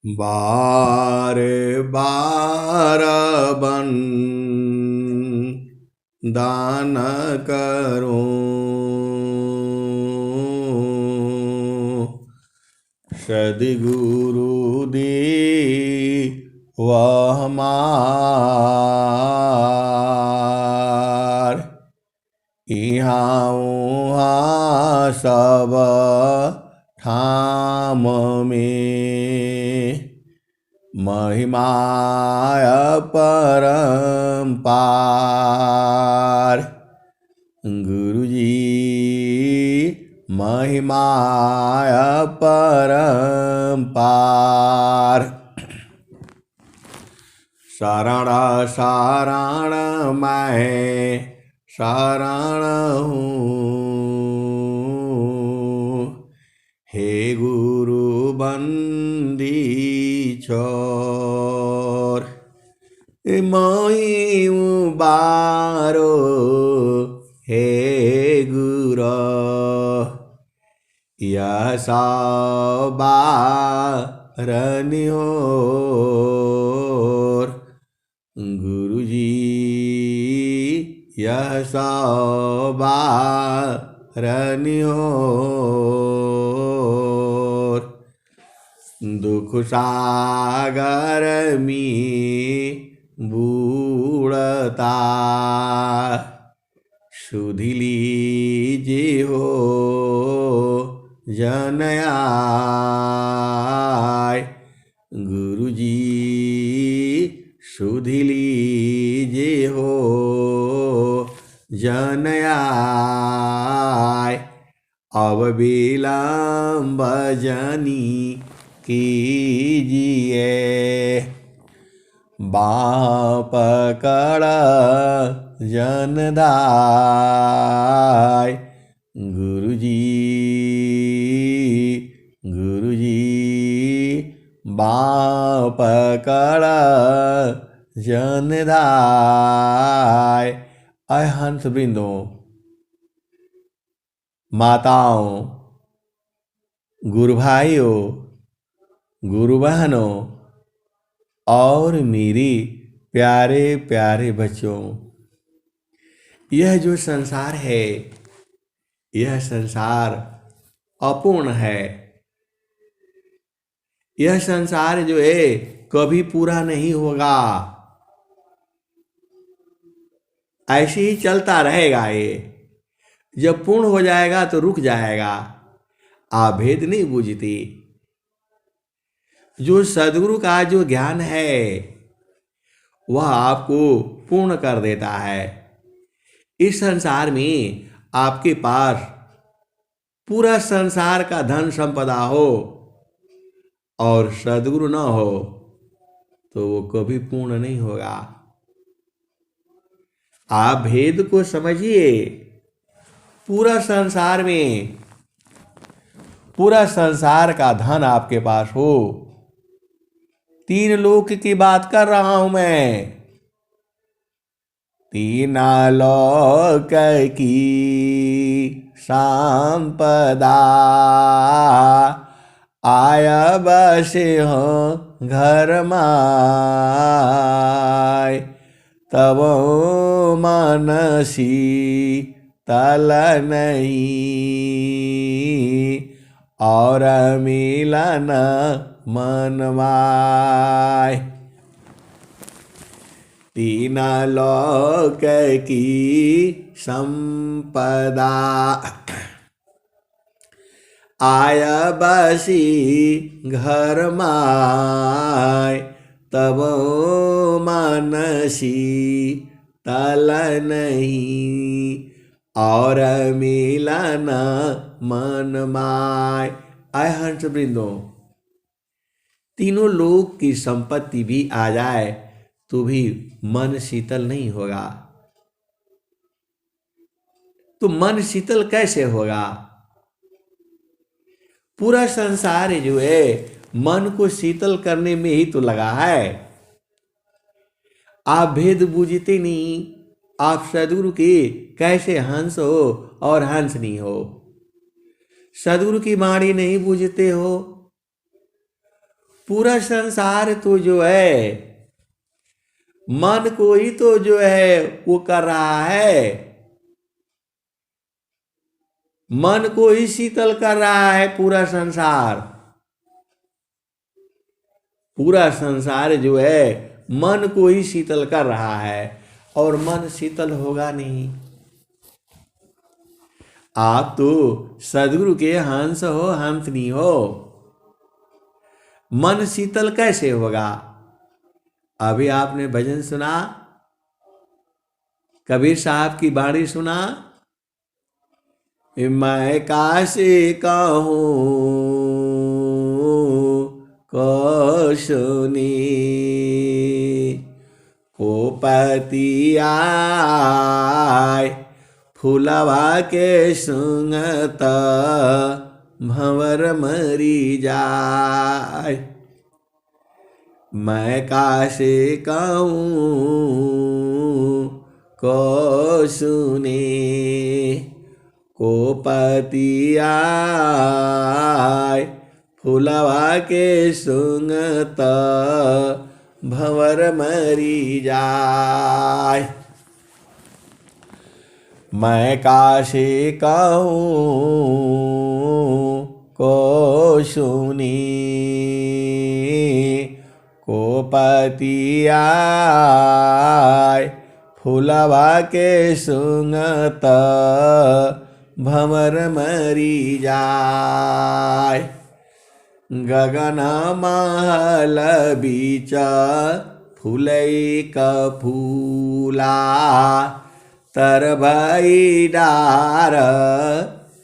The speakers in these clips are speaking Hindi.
बार बार बन दान करो सद्गुरु दी वह मार इहाँ उहाँ सब ठाम में महिमाय परम्पार गुरुजी महिमाय परम्पार शरण शरण मैं शरण हूँ हे गुरु बंदी छोर मई बारो हे गुरु यह बारनियोर गुरुजी यह बारनियोर दुख सागर में बूढ़ता सुधि लीजिए हो जनयाय गुरुजी सुधि लीजिए हो जनयाय अब विलंब जनी कीजिए बाँ पकड़ जनदाय गुरुजी गुरुजी बाँ पकड़ जनदाय। अय हंस वृंदों, माताओं, गुरु भाइयों, गुरु बहनों और मेरी प्यारे प्यारे बच्चों, यह जो संसार है यह संसार अपूर्ण है। यह संसार जो है कभी पूरा नहीं होगा, ऐसे ही चलता रहेगा। ये जब पूर्ण हो जाएगा तो रुक जाएगा। आप भेद नहीं बूझती। जो सद्गुरु का जो ज्ञान है वह आपको पूर्ण कर देता है। इस संसार में आपके पास पूरा संसार का धन संपदा हो और सद्गुरु न हो तो वो कभी पूर्ण नहीं होगा। आप भेद को समझिए। पूरा संसार का धन आपके पास हो, 3 लोक की बात कर रहा हूं मैं, 3 लोक की संपदा आया बसे हो घर माय तब मनसी तल नहीं और मिलन मनवाय। 3 लोक की संपदा आया बसी घर माय तब मनसी तल नहीं और मिलन मन माय। आय हंस वृंदों, तीनों लोक की संपत्ति भी आ जाए तो भी मन शीतल नहीं होगा। तो मन शीतल कैसे होगा? पूरा संसार जो है मन को शीतल करने में ही तो लगा है। आप भेद बूझते नहीं। आप सद्गुरु के कैसे हंस हो और हंसनी हो, सद्गुरु की वाणी नहीं बूझते हो। पूरा संसार तो जो है मन को ही तो जो है वो कर रहा है, मन को ही शीतल कर रहा है पूरा संसार। पूरा संसार जो है मन को ही शीतल कर रहा है, और मन शीतल होगा नहीं। आप तो सदगुरु के हंस हो, हंसनी हो, मन शीतल कैसे होगा? अभी आपने भजन सुना, कबीर साहब की बाणी सुना, मैं काशी कहूँ को सुनी, को पति आय फूलवा के सुंगत भंवर मरी जाय। मैं काशी कहूँ को सुने, को पति आय फूलवा के सुंगत भंवर मरी जाय। मैं काशी कहूँ को सुनी, को पति आय फूलवा के सुंगत भंवर मरी जाय। गगन महल बीच फूलई का फूला, तर भई डार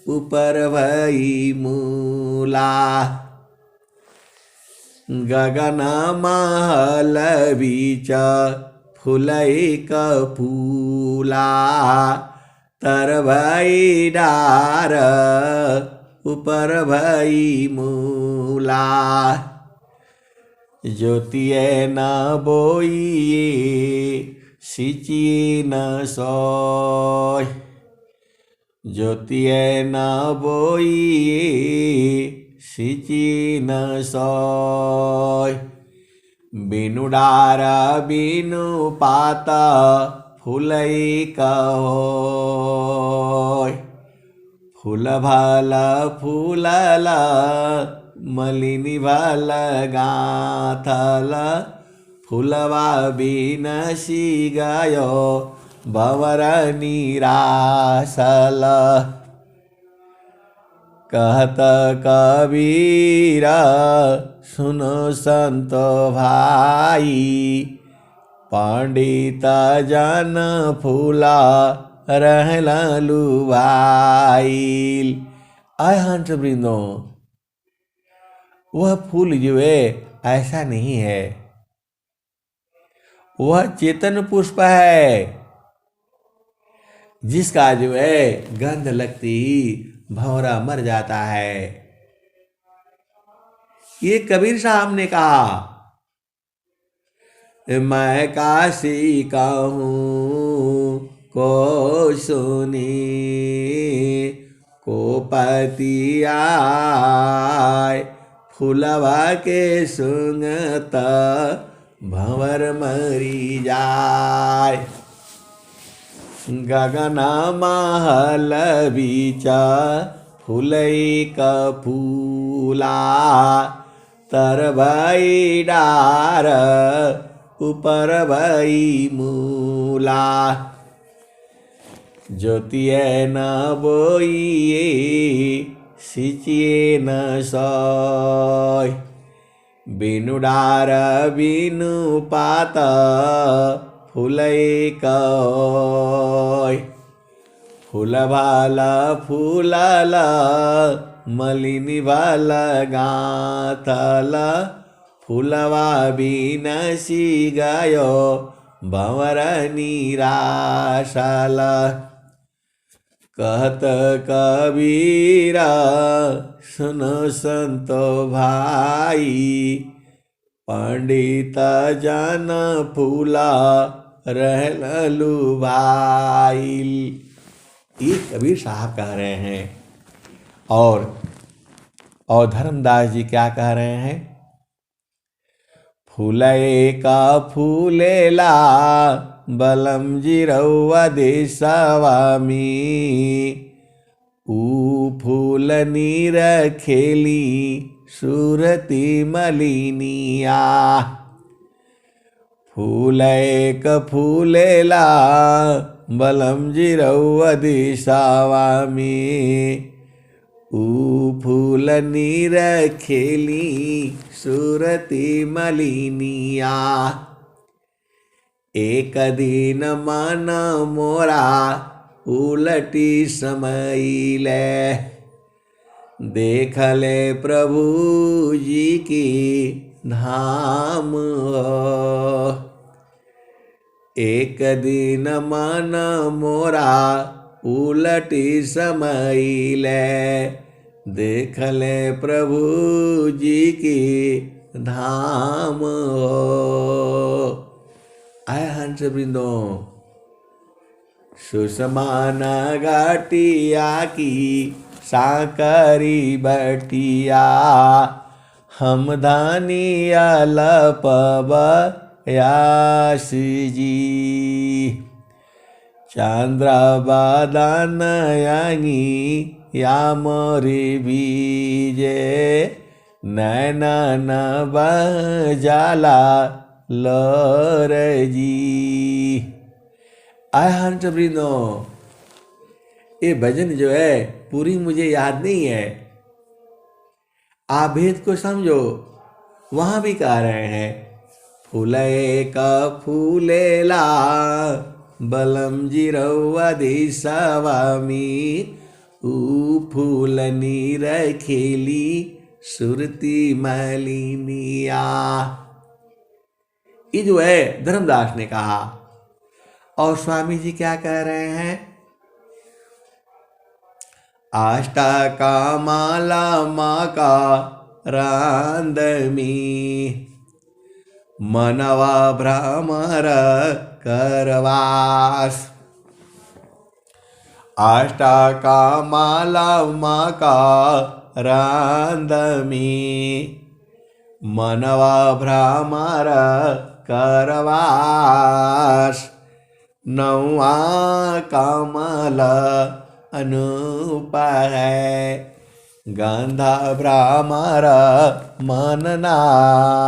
ऊपर भई मूला। गगन महल बीच फूलई का फूला, तर भई डार ऊपर भई मूला। ज्योतिए न बोइए सिंचिए न सोय, ज्योतिए न बोइए सिंचिए न सोय। बिनु डार बिनु पाता फूलई कहोय, फूल भल फूलल मलिनी भल गाथल, फूलवा बिनसी गयो भंवर निरासल। कहत कबीर सुनो संतो भाई, पंडित जन फूला रहल लुभाइल। आय हंस वृंदो, वह फूल जो है ऐसा नहीं है, वह चेतन पुष्प है, जिसका जो है गंध लगती ही भंवरा मर जाता है। ये कबीर साहब ने कहा, मैं काशी कहूँ को सुनी, को पति आय फूलवा के सुंगत भंवर मरी जाय। गगन महल बीच फूलई का फूला, तर भई डार ऊपर भई मूला। ज्योतिए न बोइए सिंचिए न सोय, बिनु डार बिनु पात फूलई कहोय। फूल भाल फूलल मलिनी भल गाथल, फूलवा बिनसी गयो भंवर निरासल। कहत कबीर सुनो संतो भाई, पंडित जन फूला रहल लुभाइल। ये कबीर साहब कह रहे हैं, और धर्मदास जी क्या कह रहे हैं? फूले का फूलेला बलम जिरौआ देशवामी ऊ फूल नीर खेली सुरती मलिनिया फूले का फूलेला बलम जिरौआ देशवामी ऊ फूल नीर खेली सुरती मलिनिया एक दिन मन मोरा उलटी समैले देख ले प्रभु जी की धाम एक दिन मन मोरा उलटी समैले देख ले प्रभु जी की धाम आय हंस वृंदो सुषमान घाटिया की साकरी बटिया हम धानिया लपब यास जी चंद्र बादन यांगी या मोरी बीजे नैनन बजाला लोर जी आय हंस वृंदो ये भजन जो है पूरी मुझे याद नहीं है आप भेद को समझो वहां भी कह रहे हैं फूले का फूलेला बलम जिरौआ देशवामी ऊ फूल नीर खेली सुरती मलिनिया ये जो है धर्मदास ने कहा और स्वामी जी क्या कह रहे हैं अष्टका माला माँ का रांदमी मनवा भ्रमर करवास अष्टका माला माँ का रांदमी मनवा भ्रमर करवास नौआ कमल अनूप है गंधा भ्रमर मननाश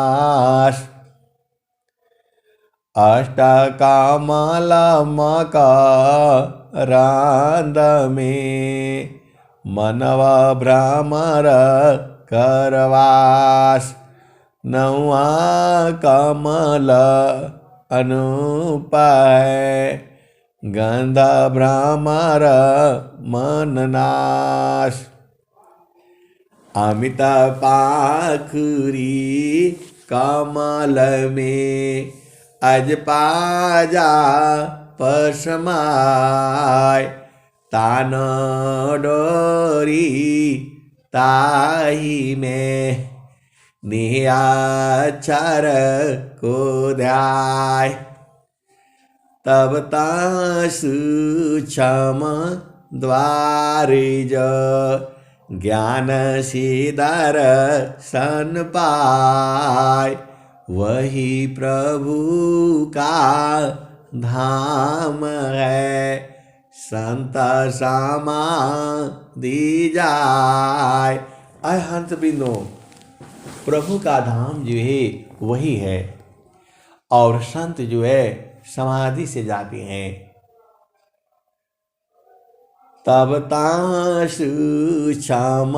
अष्टकामल मकरंद में मनवा भ्रमर करवास नौआ कमल अनुपाय गंधा भ्रमर मननाश अमित पाखुरी कमल में अज पाजा पसमाय तान डोरी ताही में निहाचर को ध्याय तब तासु क्षम द्वारिज ज्ञान सीधर सन पाय वही प्रभु का धाम है संत समाधि जाय। आय हंस बिनो प्रभु का धाम जो है वही है और संत जो है समाधि से जाते हैं। तब तासु क्षम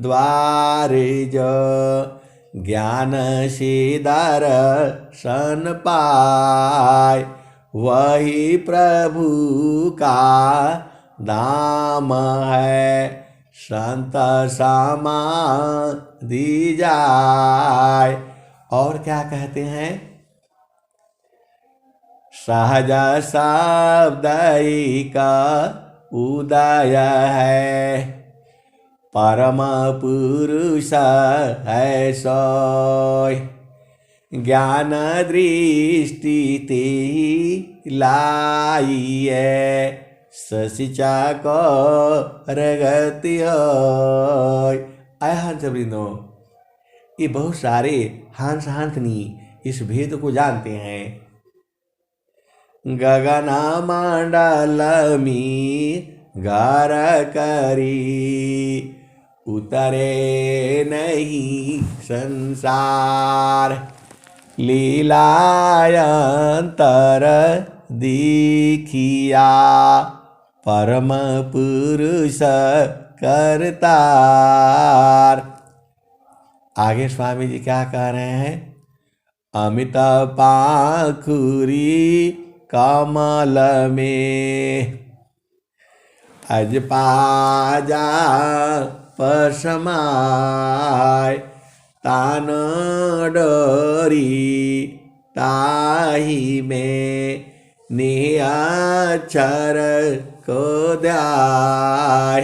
द्वारिज ज्ञान सीधर सन पाय वही प्रभु का धाम है संत समाधि जाय। और क्या कहते हैं सहज शब्दई का उदय है परम पुरुष है सोय ज्ञान दृष्टि ते लाइए ससिचा को रगति आय हंस वृंदो ये बहुत सारे हंस हंसनी इस भेद को जानते हैं। गगना मंडल में घर करी, उतरे नहीं संसार। लीलायंतर दिखिया, परम पुरुष करतार। आगे स्वामी जी क्या कह रहे हैं? अमित पाखुरी कमल में, अज पाजा पसमाय। तान डोरी ताही में, नियाक्षर को द्याय।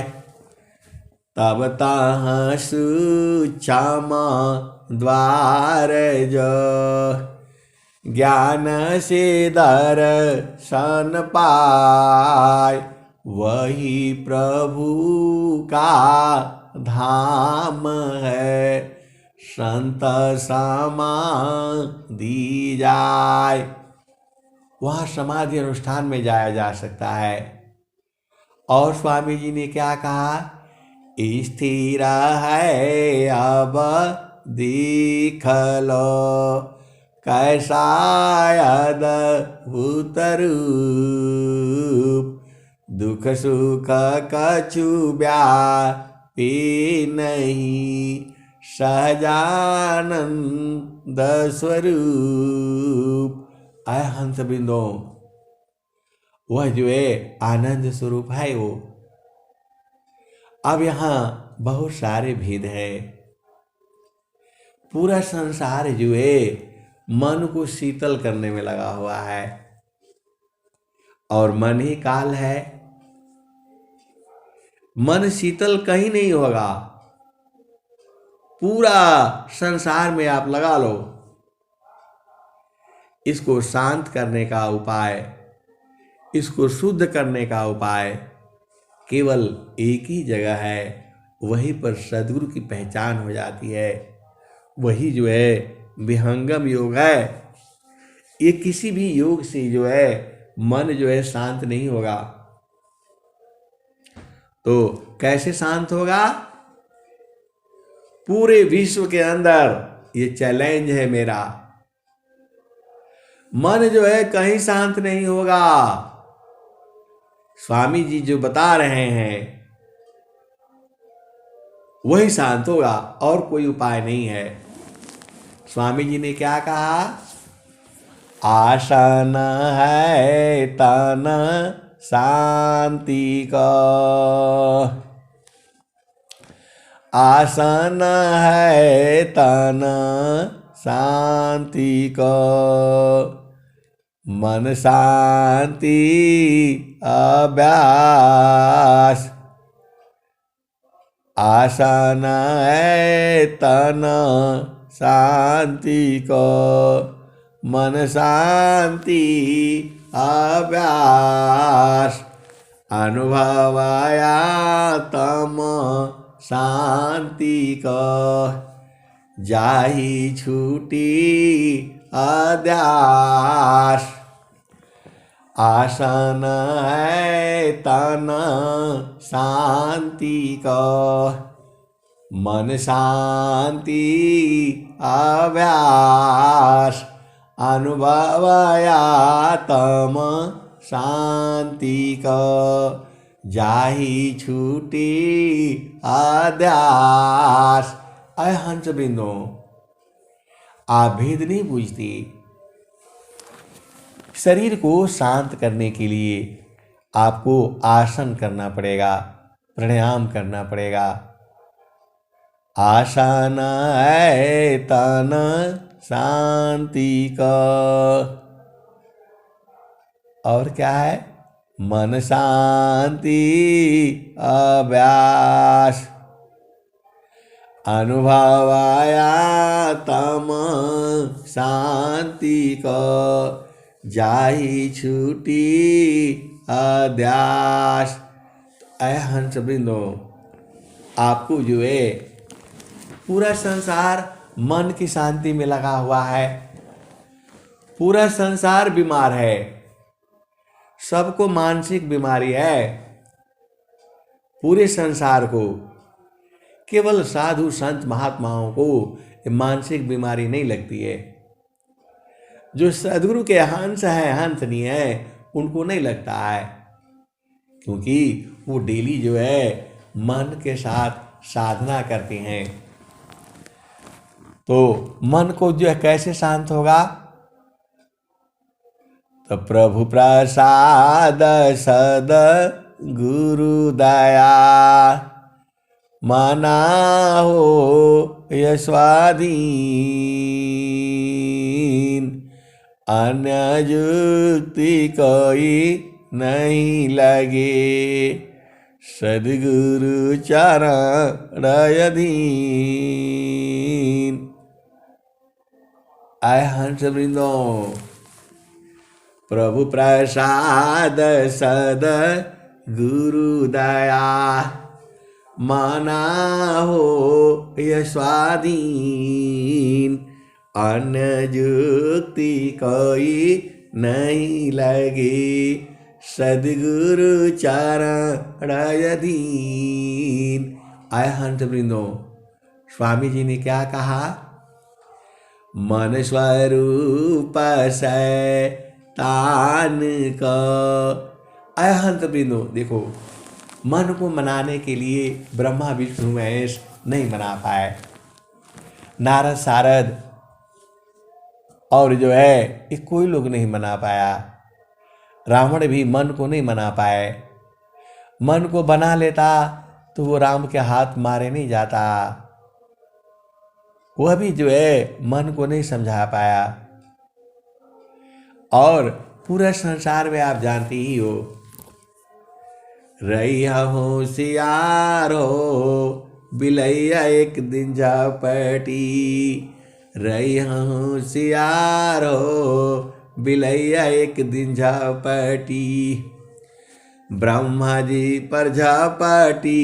तब तहाँ सूक्ष्म द्वार जो, ज्ञान से दर्शन पाय। वही प्रभु का धाम है, संत समाधि जाय। वहाँ समाधि अनुष्ठान में जाया जा सकता है। और स्वामी जी ने क्या कहा? स्थिर है अब देख लो, कैसा अद्भुत रूप। दुख सुख कछु व्यापी नहीं, सहजानंद स्वरूप। आय हंस बिंदो, वह जो है आनंद स्वरूप है वो। अब यहाँ बहुत सारे भेद है। पूरा संसार जो है मन को शीतल करने में लगा हुआ है, और मन ही काल है। मन शीतल कहीं नहीं होगा। पूरा संसार में आप लगा लो, इसको शांत करने का उपाय, इसको शुद्ध करने का उपाय केवल एक ही जगह है। वहीं पर सद्गुरु की पहचान हो जाती है। वही जो है विहंगम योग है। ये किसी भी योग से जो है मन जो है शांत नहीं होगा। तो कैसे शांत होगा? पूरे विश्व के अंदर ये चैलेंज है मेरा। मन जो है कहीं शांत नहीं होगा। स्वामी जी जो बता रहे हैं वही शांत होगा, और कोई उपाय नहीं है। स्वामी जी ने क्या कहा? आसन है तन शांति का, आसन है तन शांति का। मन शांति अभ्यास, आसन है तन शांति को। मन शांति अभ्यास, अनुभवाया तम शांति को। जाहि छूटी अध्यास, आसन है तन शांति को। मन शांति अभ्यास, अनुभवाया तम शांति को। जाहि छूटी अध्यास। अय हंस बिंदो, आप भेद नहीं बूझती। शरीर को शांत करने के लिए आपको आसन करना पड़ेगा, प्राणायाम करना पड़ेगा। आसन है तन शांति का, और क्या है? मन शांति अभ्यास, अनुभवाया तम शांति को। जाहि छूटी अध्यास। ऐ हंस बिंदो, आपको जो है पूरा संसार मन की शांति में लगा हुआ है। पूरा संसार बीमार है, सबको मानसिक बीमारी है। पूरे संसार को, केवल साधु संत महात्माओं को ये मानसिक बीमारी नहीं लगती है। जो सदगुरु के हंस है, हंसनी है, उनको नहीं लगता है, क्योंकि वो डेली जो है मन के साथ साधना करते हैं। तो मन को जो है कैसे शांत होगा? तो प्रभु प्रसाद सद गुरु दया, माना हो यस्वाधीन, अन्य युक्ति कोई नहीं लगे, सद्गुरु चरण अधीन। आय हंस वृंदो, प्रभु प्रसाद सद गुरु दया, माना हो यस्वाधीन, अन्य युक्ति कोई नहीं लगे, सद्गुरु चरण अधीन। आय हंस वृंदो, स्वामी जी ने क्या कहा? मन स्वरूप से तान का। आय हंस वृंदो, देखो मन को मनाने के लिए ब्रह्मा विष्णु महेश नहीं मना पाए, नारद सारद और जो है ये कोई लोग नहीं मना पाया। रावण भी मन को नहीं मना पाए। मन को बना लेता तो वो राम के हाथ मारे नहीं जाता। वह भी जो है मन को नहीं समझा पाया। और पूरा संसार में आप जानते ही हो, रैया होशियार हो बिलैया एक दिन झपटी, रैया होशियार हो बिलैया एक दिन झपटी, ब्रह्मा जी पर झपटी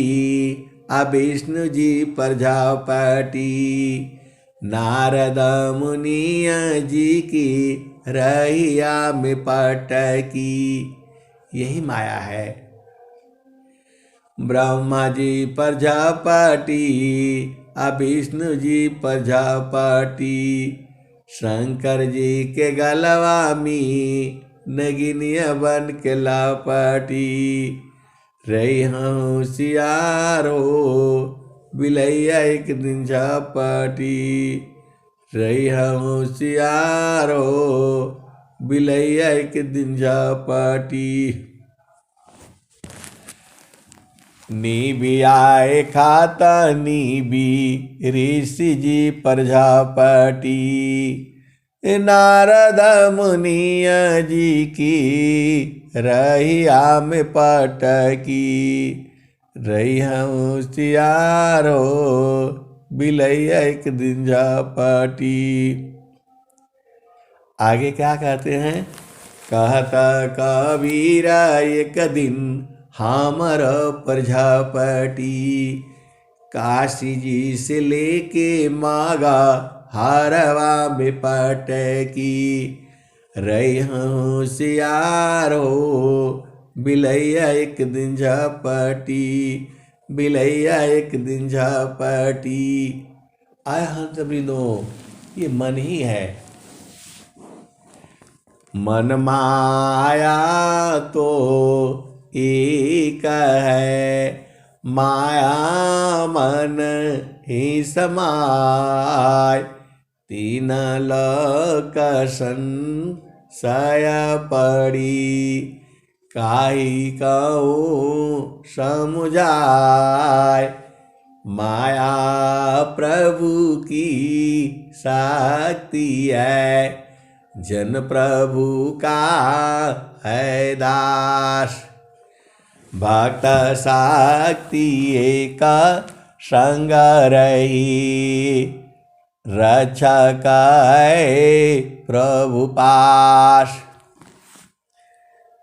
आ विष्णु जी पर झपटी, नारद मुनिया जी की रैया में पटकी। यही माया है। ब्रह्मा जी पर झपटी आ विष्णु जी पर झपटी, शंकर जी के गलवा में नगिनिया बन के लापटी, रही होशियार हो बिलैया एक दिन झपटी, रही होशियार हो बिलैया एक दिन झपटी। नीबी आए खाता नीबी ऋषि जी पर झपटी, नारद मुनिया जी की रहिया में पटकी, रही होशियार हो बिलैया एक दिन झपटी। आगे क्या कहते हैं? कहता कबीरा एक दिन हमर पर झपटी, काशी जी से लेके मागा हरवा में पटकी, रही होशियार हो बिलैया एक दिन झपटी, बिलैया एक दिन झपटी। आय हंस वृंदो, ये मन ही है। मन माया तो एक है, माया मन ही समाय, तीन लोक संशय पड़ी, काहि कहूँ समुझाय, माया प्रभु की शक्ति है, जन प्रभु का है दास, भक्त शक्ति एक संग रही, रक्षक है प्रभु पास,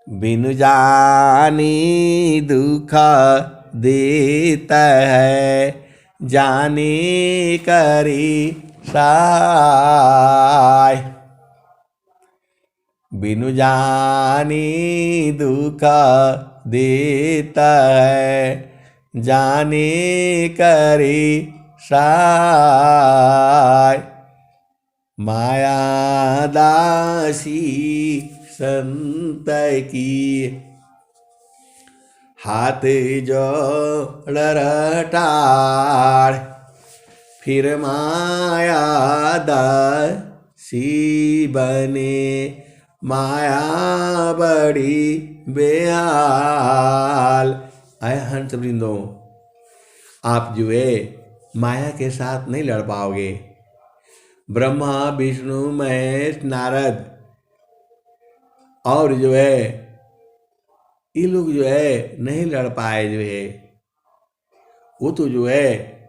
बिनु जानी दुख देता है, जाने करी सहाय। बिनु जानी दुख देता है, जाने करे सहाय। माया दासी संत की, हाथ जोड़ रटाड़। फिर माया दासी बने, माया बड़ी बेहाल। आय हंस वृंदों, आप जो है माया के साथ नहीं लड़ पाओगे। ब्रह्मा विष्णु महेश नारद और जो है ये लोग जो है नहीं लड़ पाए। जो है वो तो जो है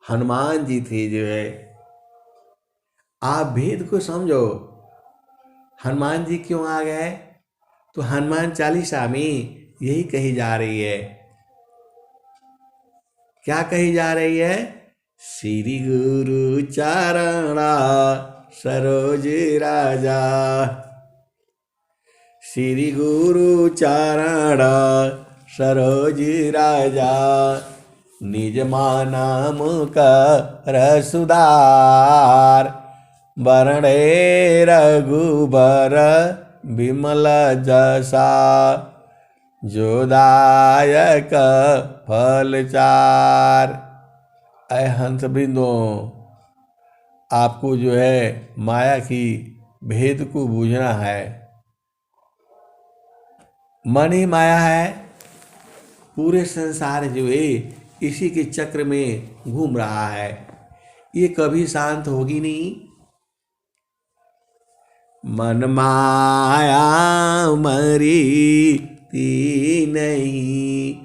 हनुमान जी थे। जो है आप भेद को समझो। हनुमान जी क्यों आ गए? तो हनुमान चालीसा में यही कही जा रही है। क्या कही जा रही है? श्री गुरु चरणा सरोज राजा, श्री गुरु चरणा सरोज राजा। निज माना मुकर सुधार, बरणे रघुबर विमल जसा। जोदायक फल चार। ऐ हंस बिंदुओं, आपको जो है माया की भेद को बूझना है। मन ही माया है। पूरे संसार जो है इसी के चक्र में घूम रहा है। ये कभी शांत होगी नहीं। मन माया मरी ती नहीं,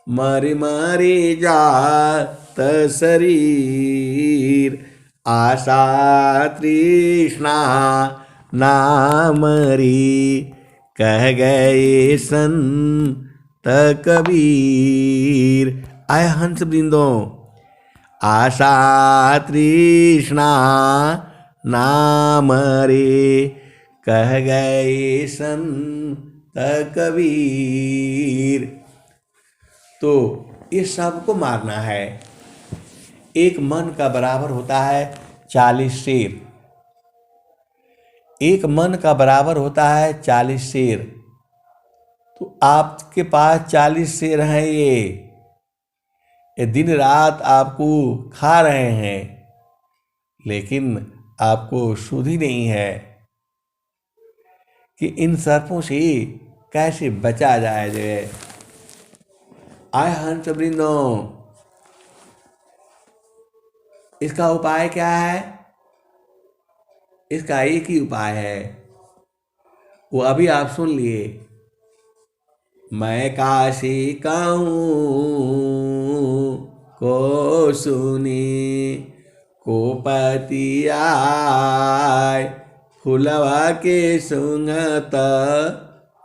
मर मरी जात शरीर। आशा तृष्णा ना मरी, कह गए संत कबीर। आय हंस वृंदों, आशा तृष्णा ना मरे, कह गए संत कबीर। तो इस सब को मारना है। एक मन का बराबर होता है 40 शेर। एक मन का बराबर होता है 40 शेर। तो आपके पास 40 शेर हैं। ये दिन रात आपको खा रहे हैं, लेकिन आपको सुध ही नहीं है कि इन सर्पों से कैसे बचा जाए। जाए आय हंस वृंदों, इसका उपाय क्या है? इसका एक ही उपाय है, वो अभी आप सुन लिए। मैं काशी कहूँ को सुनी, को पति आय। फुलवा के सुंगत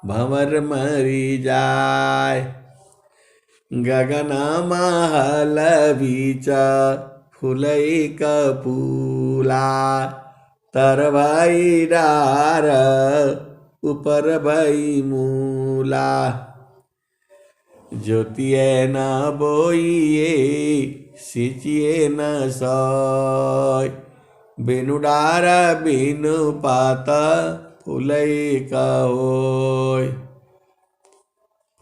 भंवर मरी जाय। गगन महल बीच फुलई कपूला। तर भई डार ऊपर भई मूला। ज्योतिए न बोइए सिंचिए न सोय। बिनु डार बिनु पात फुलई कहोय।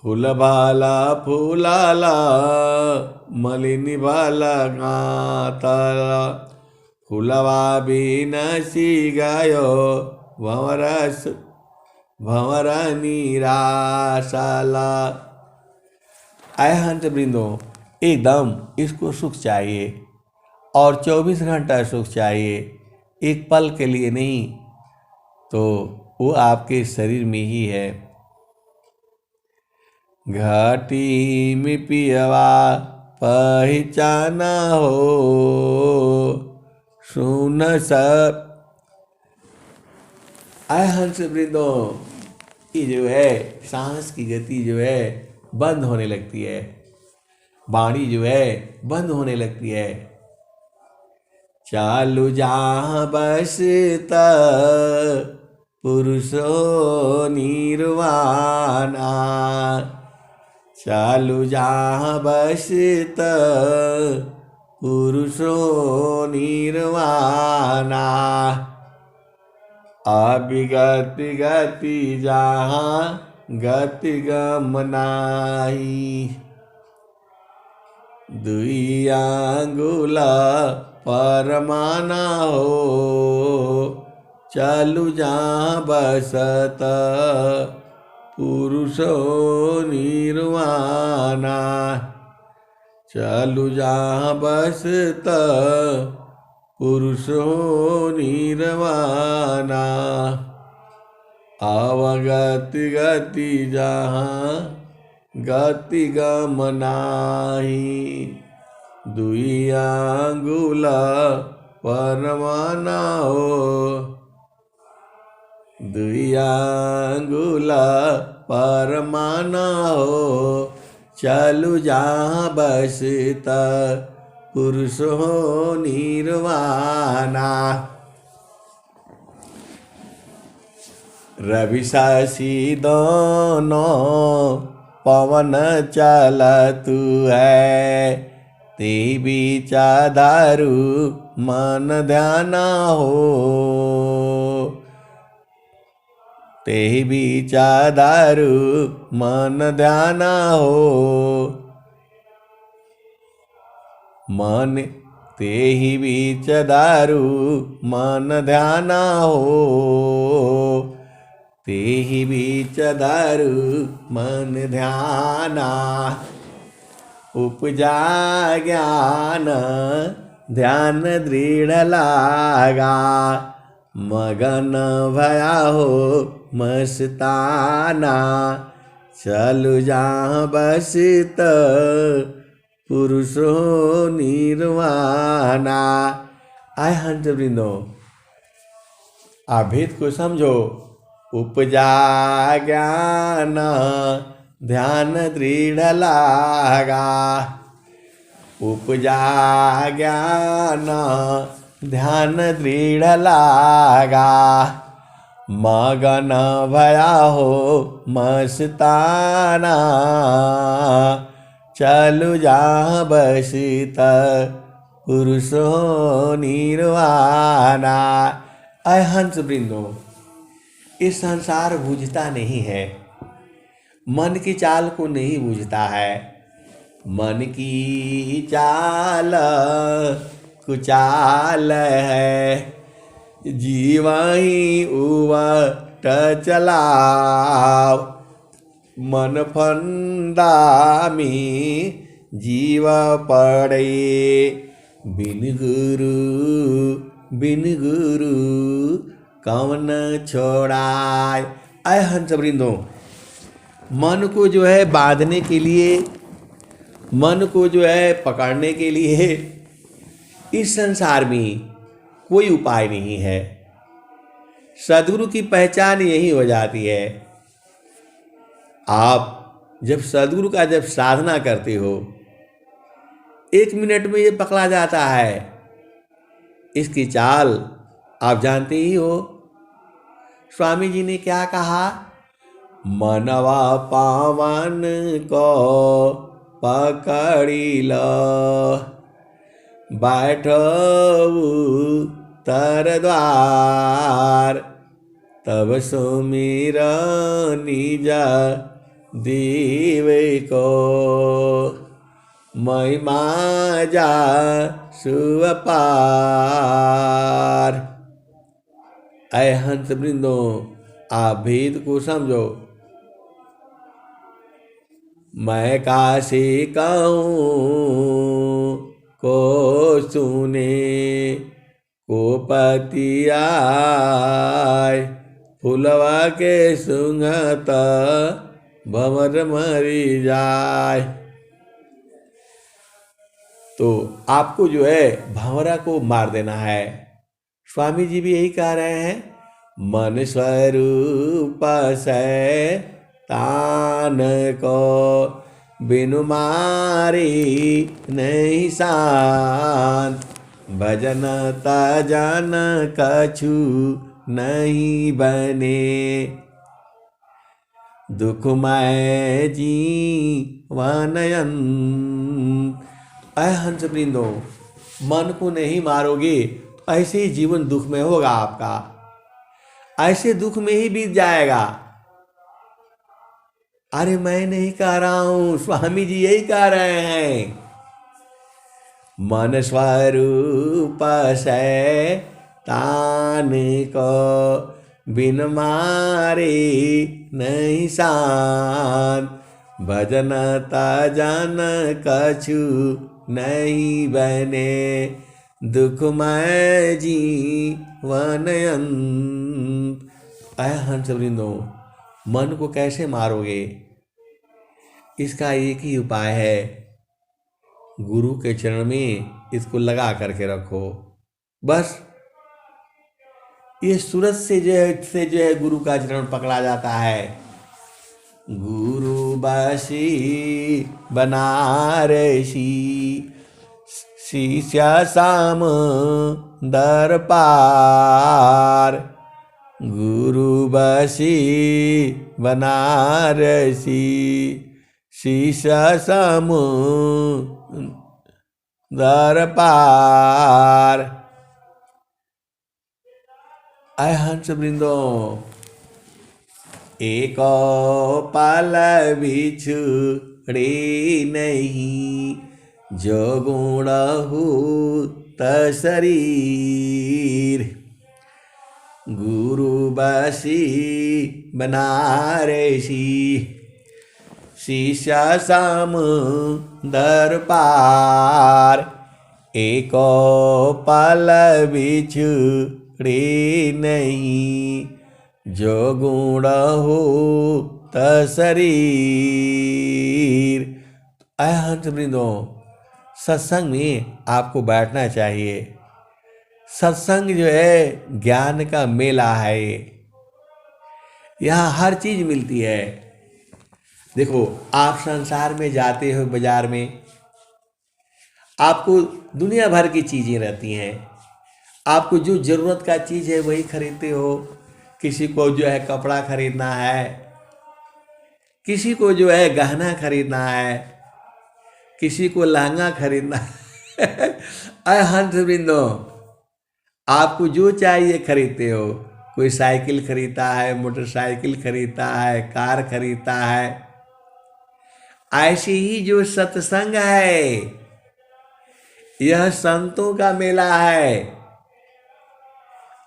फूल भाला फूलाला मलिनी भाला गातला। फूलवा भी नसी गयो भंवर निराशाला। आय हंस वृंदों, एकदम इसको सुख चाहिए और 24 घंटा सुख चाहिए, एक पल के लिए नहीं। तो वो आपके शरीर में ही है। घाटी में पियवा पहचाना हो। सुन सब आय हंस वृंदों, ये जो है सांस की गति जो है बंद होने लगती है। वाणी जो है बंद होने लगती है। चालू जहाँ बसता पुरुषो निर्वाणा। चालू जहाँ बसत पुरुषो निर्वाणा। अविगति गति जहाँ गति गमनाई। दुई आंगुल परमाना हो चालू जहाँ बसत पुरुषो निर्वाणा। चालू जहाँ बसत पुरुषो निर्वाणा। अवगति गति जहाँ गति गमनाही। दुई आंगुल परमाना हो दुई आंगुल परमाना हो चालू जहाँ बसत पुरुषो निर्वाणा। रवि शशि दोनों पवन चलतु है। ते बीचा दारू मन ध्याना हो। ते बीचा दारू मन ध्याना हो। मन ते ही बीच दारू मन ध्याना हो। ते ही बीच दारू मन ध्याना। उपजा ज्ञान ध्यान दृढ़ लागा। मगन भया हो मस्ताना। चलु जहाँ बसत पुरुषो निर्वाणा। आय हंस वृंदो, आप भेद को समझो। उपजा ज्ञान ध्यान दृढ़ लागा। उपजा ज्ञान ध्यान दृढ़ लागा। मगन भया हो मस्ताना। चलु जहाँ बसत पुरुषो निर्वाणा। अय हंस वृंदो, इस संसार बूझता नहीं है, मन की चाल को नहीं बूझता है। मन की चाल कुचाल है। जीवही उवट चलाओ। मन फंदा में जीव पड़े। बिन गुरु कौन छोड़ाए। आय हंस वृंदो, मन को जो है बांधने के लिए, मन को जो है पकड़ने के लिए इस संसार में कोई उपाय नहीं है। सद्गुरु की पहचान यही हो जाती है। आप जब सद्गुरु का जब साधना करते हो, 1 मिनट में ये पकड़ा जाता है। इसकी चाल आप जानते ही हो। स्वामी जी ने क्या कहा? मनवा पावन को पकड़ी लो। बैठो तर द्वार। तब सुमिर निज दीवे को। महिमा जा सुअपार। अय हंस वृंदो, आप भेद को समझो। मैं कासे कहूँ को सुने। को पति आय फुलवा के सुंघत भंवर मरी जाय। तो आपको जो है भंवरा को मार देना है। स्वामी जी भी यही कह रहे हैं। मन स्वरूप से तान को बिनु मारी नहीं शांत। भजन तजन कछु नहीं बने, दुखमय जीवन अंत। अय हंस वृंदो, मन को नहीं मारोगे तो ऐसे ही जीवन दुख में होगा आपका, ऐसे दुख में ही बीत जाएगा। अरे मैं नहीं कह रहा हूं, स्वामी जी यही कह रहे हैं। मन स्वरूप शैतान को बिन मारे नहीं शांत, भजन तजन कछु नहीं बने, दुखमय जीवन अंत। अय हंस वृंदो, मन को कैसे मारोगे? इसका एक ही उपाय है, गुरु के चरण में इसको लगा करके रखो। बस ये सूरत से जो है गुरु का चरण पकड़ा जाता है। गुरु बसी बनारसी, शिष्य साम दरपार, गुरु बसी बनारसी, शिष्य सम दरपार। अय हंस वृंदो, एक पल बिछुड़े नहीं, जो गुण हूत शरीर, गुरु बसी बनारसी, शिष्य सम दरपार, एको पल बिछुड़े नहीं, जो गुण हूत शरीर। अय हंस वृंदो, सत्संग में आपको बैठना चाहिए। सत्संग जो है ज्ञान का मेला है। यहाँ हर चीज मिलती है। देखो, आप संसार में जाते हो, बाजार में आपको दुनिया भर की चीजें रहती हैं। आपको जो जरूरत का चीज है वही खरीदते हो। किसी को जो है कपड़ा खरीदना है, किसी को जो है गहना खरीदना है, किसी को लहंगा खरीदना है। अय हंस वृंदो, आपको जो चाहिए खरीदते हो। कोई साइकिल खरीदता है, मोटरसाइकिल खरीदता है, कार खरीदता है। ऐसे ही जो सत्संग है, यह संतों का मेला है।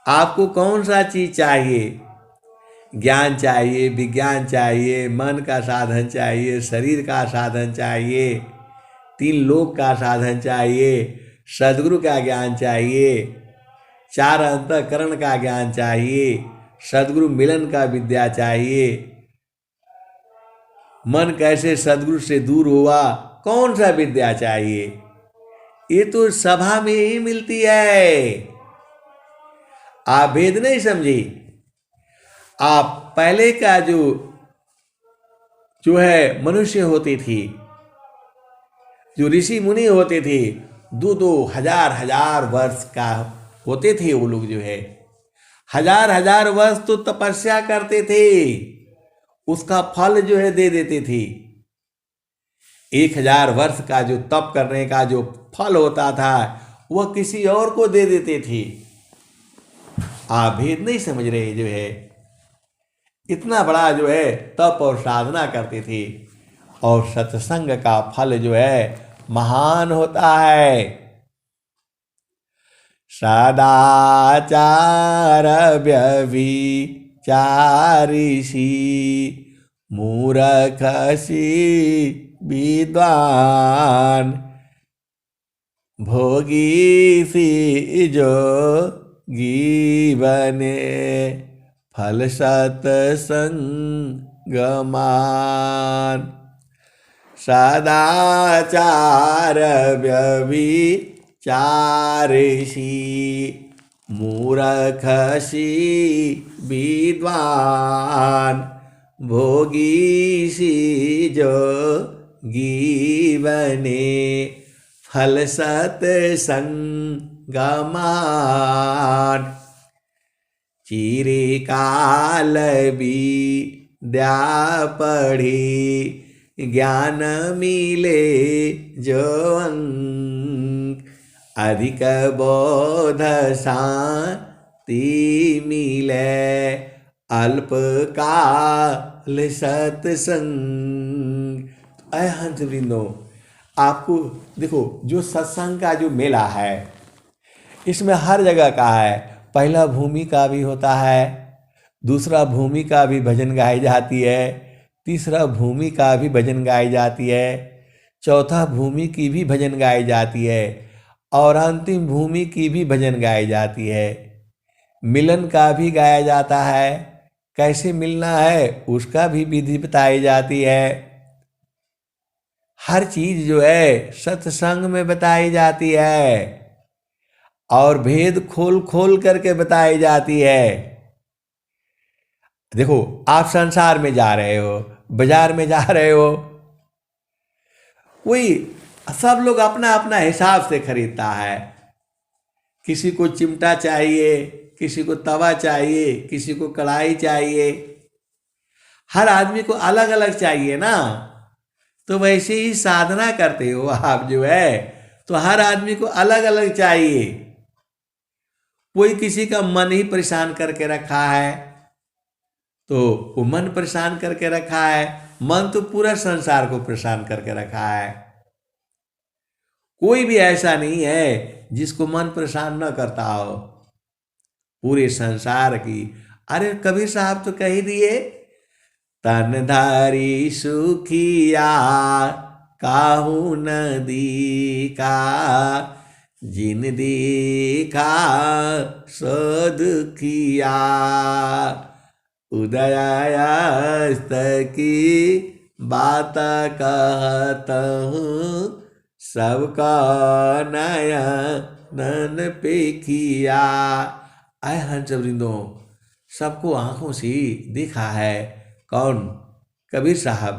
आपको कौन सा चीज चाहिए? ज्ञान चाहिए, विज्ञान चाहिए, मन का साधन चाहिए, शरीर का साधन चाहिए, 3 लोक का साधन चाहिए, सद्गुरु का ज्ञान चाहिए, 4 अंतःकरण का ज्ञान चाहिए, सद्गुरु मिलन का विद्या चाहिए। मन कैसे सद्गुरु से दूर हुआ, कौन सा विद्या चाहिए? ये तो सभा में ही मिलती है। आप भेद नहीं समझी। आप पहले का जो है मनुष्य होती थी, जो ऋषि मुनि होते थे, 2-2 हजार वर्ष का होते थे। वो लोग जो है हजार वर्ष तो तपस्या करते थे, उसका फल जो है दे देते थे। 1000 वर्ष का जो तप करने का जो फल होता था वह किसी और को दे देते थे। आप भेद नहीं समझ रहे। जो है इतना बड़ा जो है तप और साधना करते थे, और सत्संग का फल जो है महान होता है। सदाचार व्यभिचारिषि, मूर्खसी विद्वान, भोगी सी जो गीवने, फल सत्संगमान। सदाचार व्यभिचारिषि, मूर्खसी विद्वान, भोगी सी जो गीवने, फल सत्संगमान। चिरे काल विद्या पढ़ी ज्ञान मिले जो अंक अधिक बोध शांति मिले अल्प काल सत्संग। अय हंस वृंदो, आपको देखो जो सत्संग का जो मेला है इसमें हर जगह का है। पहला भूमि का भी होता है, दूसरा भूमि का भी भजन गाई जाती है, तीसरा भूमि का भी भजन गाई जाती है, चौथा भूमि की भी भजन गाई जाती है और अंतिम भूमि की भी भजन गाई जाती है। मिलन का भी गाया जाता है, कैसे मिलना है उसका भी विधि बताई जाती है। हर चीज जो है सत्संग में बताई जाती है और भेद खोल खोल करके बताई जाती है। देखो आप संसार में जा रहे हो, बाजार में जा रहे हो, वही सब लोग अपना अपना हिसाब से खरीदता है। किसी को चिमटा चाहिए, किसी को तवा चाहिए, किसी को कढ़ाई चाहिए, हर आदमी को अलग अलग चाहिए ना। तो वैसे ही साधना करते हो आप जो है, तो हर आदमी को अलग अलग चाहिए। कोई किसी का मन ही परेशान करके रखा है तो वो मन परेशान करके रखा है, मन तो पूरा संसार को परेशान करके रखा है। कोई भी ऐसा नहीं है जिसको मन परेशान न करता हो पूरे संसार की। अरे कबीर साहब तो कह ही दिए, तनधारी सुखिया काहू न दीका जिन देखा सो दुखिया उदयास्त की बात कहत हूँ सबका नया नन पे किया। आय हंस वृंदो, सबको आंखों से देखा है। कौन? कबीर साहब।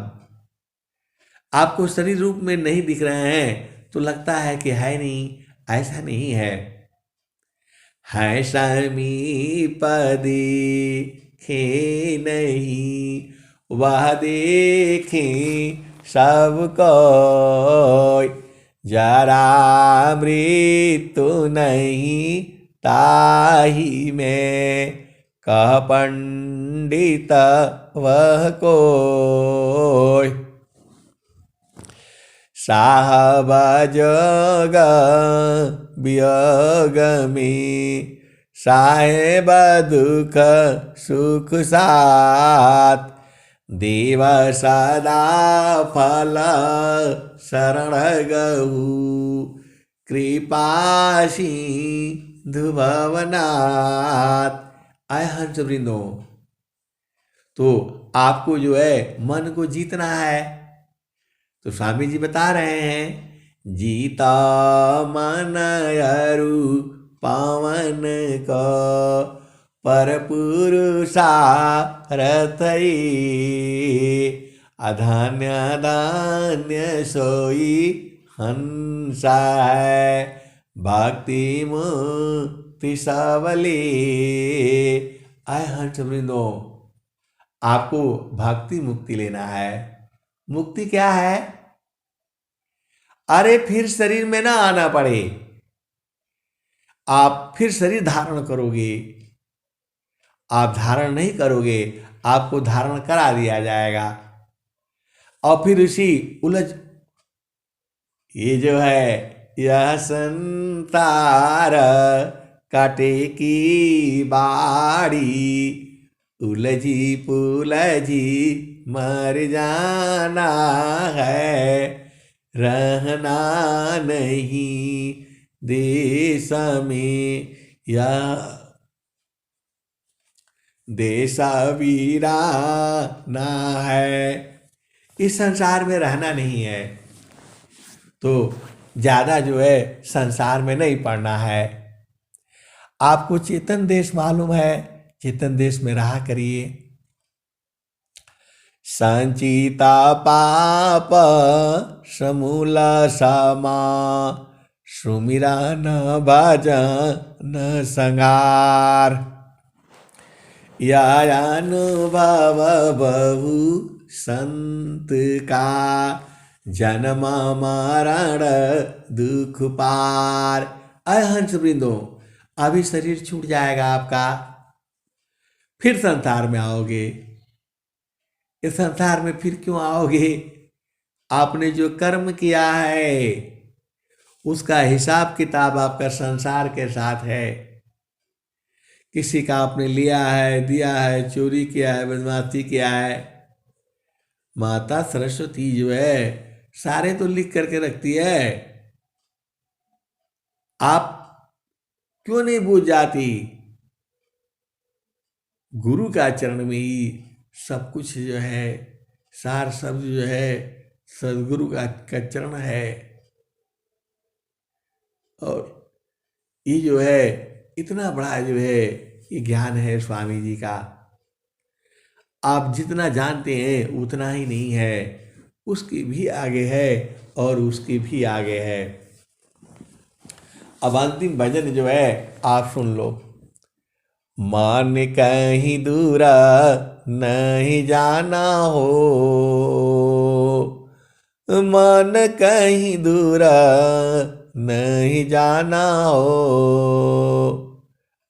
आपको शरीर रूप में नहीं दिख रहे हैं तो लगता है कि है नहीं, ऐसा नहीं है। है समीप देखे नहीं वह देखे सबको, जरा मृत्यु नहीं ताही में कह पंडित वह कोय। साहब जोग वियोग में साहेब दुख सुख साथ, देव सदा फल शरण गहु कृपा सिंधु भवनाथ। आय हंस वृंदो, तो आपको जो है मन को जीतना है। तो स्वामी जी बता रहे हैं, जीता मन अरु पावन को पर पुरुषा रथई, अधान्य धान्य सोई हंसा है भक्ति मुक्ति सबले। आय हंस वृंदो, आपको भक्ति मुक्ति लेना है। मुक्ति क्या है? अरे फिर शरीर में ना आना पड़े, आप फिर शरीर धारण करोगे। आप धारण नहीं करोगे, आपको धारण करा दिया जाएगा और फिर उसी उलझ, ये जो है यह संसार काटे की बाड़ी, उलझी पुलझी मर जाना है, रहना नहीं देश में या देशा वीरा ना है। इस संसार में रहना नहीं है तो ज़्यादा जो है संसार में नहीं पड़ना है। आपको चेतन देश मालूम है, चेतन देश में रहा करिए। संचिता पाप समूल समा, सुमिरा न भजन संगार। या अनुभव बहु संत का, जन्म मरण दुख पार। अय हंस वृंदो, अभी शरीर छूट जाएगा आपका, फिर संसार में आओगे। इस संसार में फिर क्यों आओगे? आपने जो कर्म किया है उसका हिसाब किताब आपका संसार के साथ है। किसी का आपने लिया है, दिया है, चोरी किया है, बदमाशी किया है, माता सरस्वती जो है सारे तो लिख करके रखती है। आप क्यों नहीं बूझ जाती? गुरु का चरण में ही सब कुछ जो है, सार शब्द जो है सदगुरु का चरण है। और ये जो है इतना बड़ा जो है ये ज्ञान है स्वामी जी का। आप जितना जानते हैं उतना ही नहीं है, उसकी भी आगे है और उसकी भी आगे है। अब अंतिम भजन जो है आप सुन लो। मान कहीं दूरा नहीं जाना हो, मन कहीं दूरा नहीं जाना हो।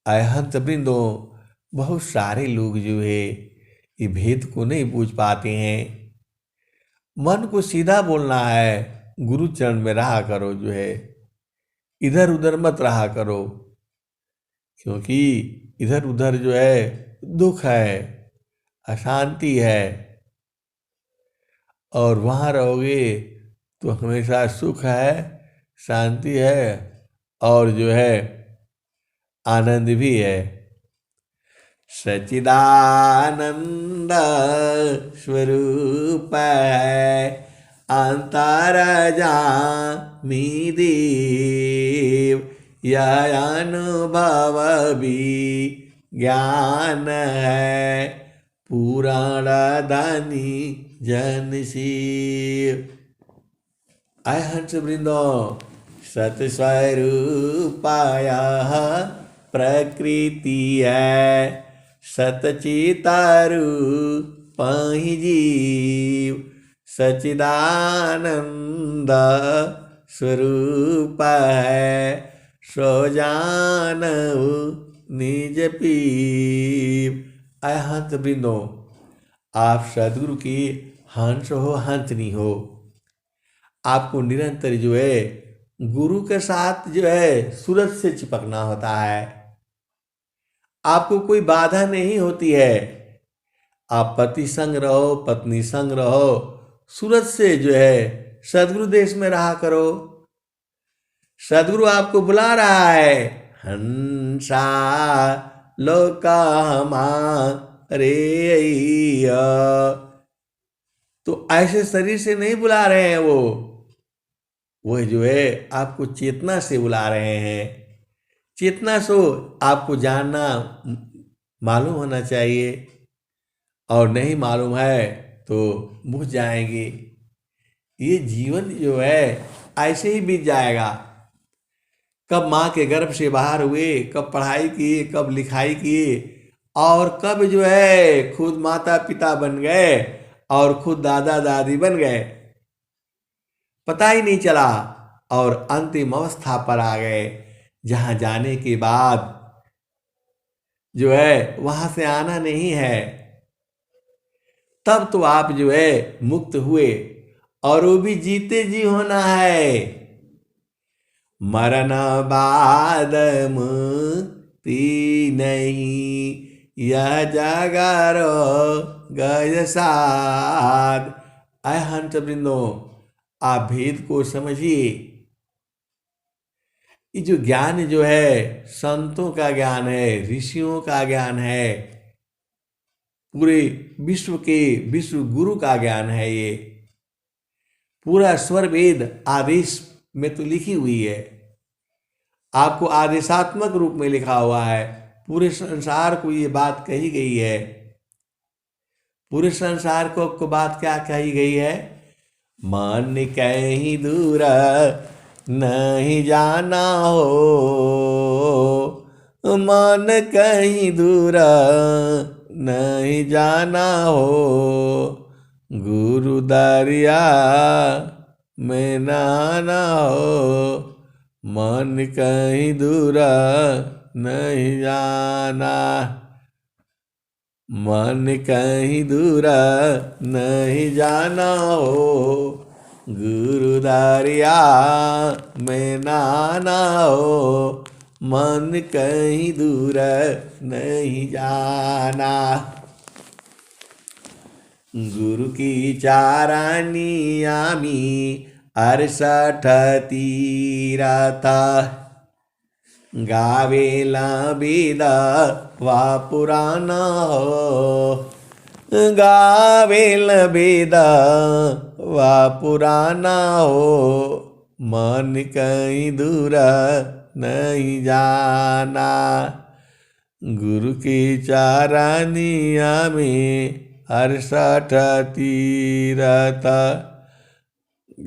अहंत वृंदो, बहुत सारे लोग जो है ये भेद को नहीं बूझ पाते हैं। मन को सीधा बोलना है, गुरु चरण में रहा करो जो है, इधर उधर मत रहा करो, क्योंकि इधर उधर जो है दुख है, अशांति है। और वहाँ रहोगे तो हमेशा सुख है, शांति है और जो है आनंद भी है। सच्चिदानंद स्वरूप है अंतर जामी देव, यह अनुभव भी ज्ञान है पुराण दानी जन शिव। आय हंस वृंदो, सतस्वरूपाया प्रकृति है, सतचितारूप ही जीव, सच्चिदानंद स्वरूप है, सो जानऊ निज पीव। अय हंस वृंदो, आप सदगुरु की हंस हो, हंसनी हो। आपको निरंतर जो है गुरु के साथ जो है सूरज से चिपकना होता है। आपको कोई बाधा नहीं होती है। आप पति संग रहो, पत्नी संग रहो, सूरज से जो है सदगुरु देश में रहा करो। सदगुरु आपको बुला रहा है, हंसा लोका हमारे अइया। तो ऐसे शरीर से नहीं बुला रहे हैं वो जो है आपको चेतना से बुला रहे हैं। चेतना से आपको जानना मालूम होना चाहिए, और नहीं मालूम है तो बुझ जाएंगे। ये जीवन जो है ऐसे ही बीत जाएगा। कब माँ के गर्भ से बाहर हुए, कब पढ़ाई किए, कब लिखाई किए, और कब जो है खुद माता पिता बन गए और खुद दादा दादी बन गए, पता ही नहीं चला। और अंतिम अवस्था पर आ गए, जहाँ जाने के बाद जो है वहाँ से आना नहीं है। तब तो आप जो है मुक्त हुए, और वो भी जीते जी होना है। मरण बाद मुक्ति नहीं, यह जागरो गज साध। अय हंस वृंदो, आप भेद को समझिए। ये जो ज्ञान जो है संतों का ज्ञान है, ऋषियों का ज्ञान है, पूरे विश्व के विश्व गुरु का ज्ञान है। ये पूरा स्वर वेद आदेश में तो लिखी हुई है, आपको आदेशात्मक रूप में लिखा हुआ है। पूरे संसार को ये बात कही गई है। पूरे संसार को आपको बात क्या कही गई है? मन कहीं दूर नहीं जाना हो, मन कहीं दूरा नहीं जाना हो, गुरु दरिया में नहाना हो, मन कहीं दूरा नहीं जाना, मन कहीं दूरा नहीं जाना हो, गुरु दरिया में नहाना हो, मन कहीं दूर नहीं जाना। गुरु की चारानी आमी 68 तीरथ, गावेला वेद वा पुराण हो, गावेल वेद वा पुराण हो, मन कहीं दूर नहीं जाना। गुरु की चारानिया में 68 तीरथ,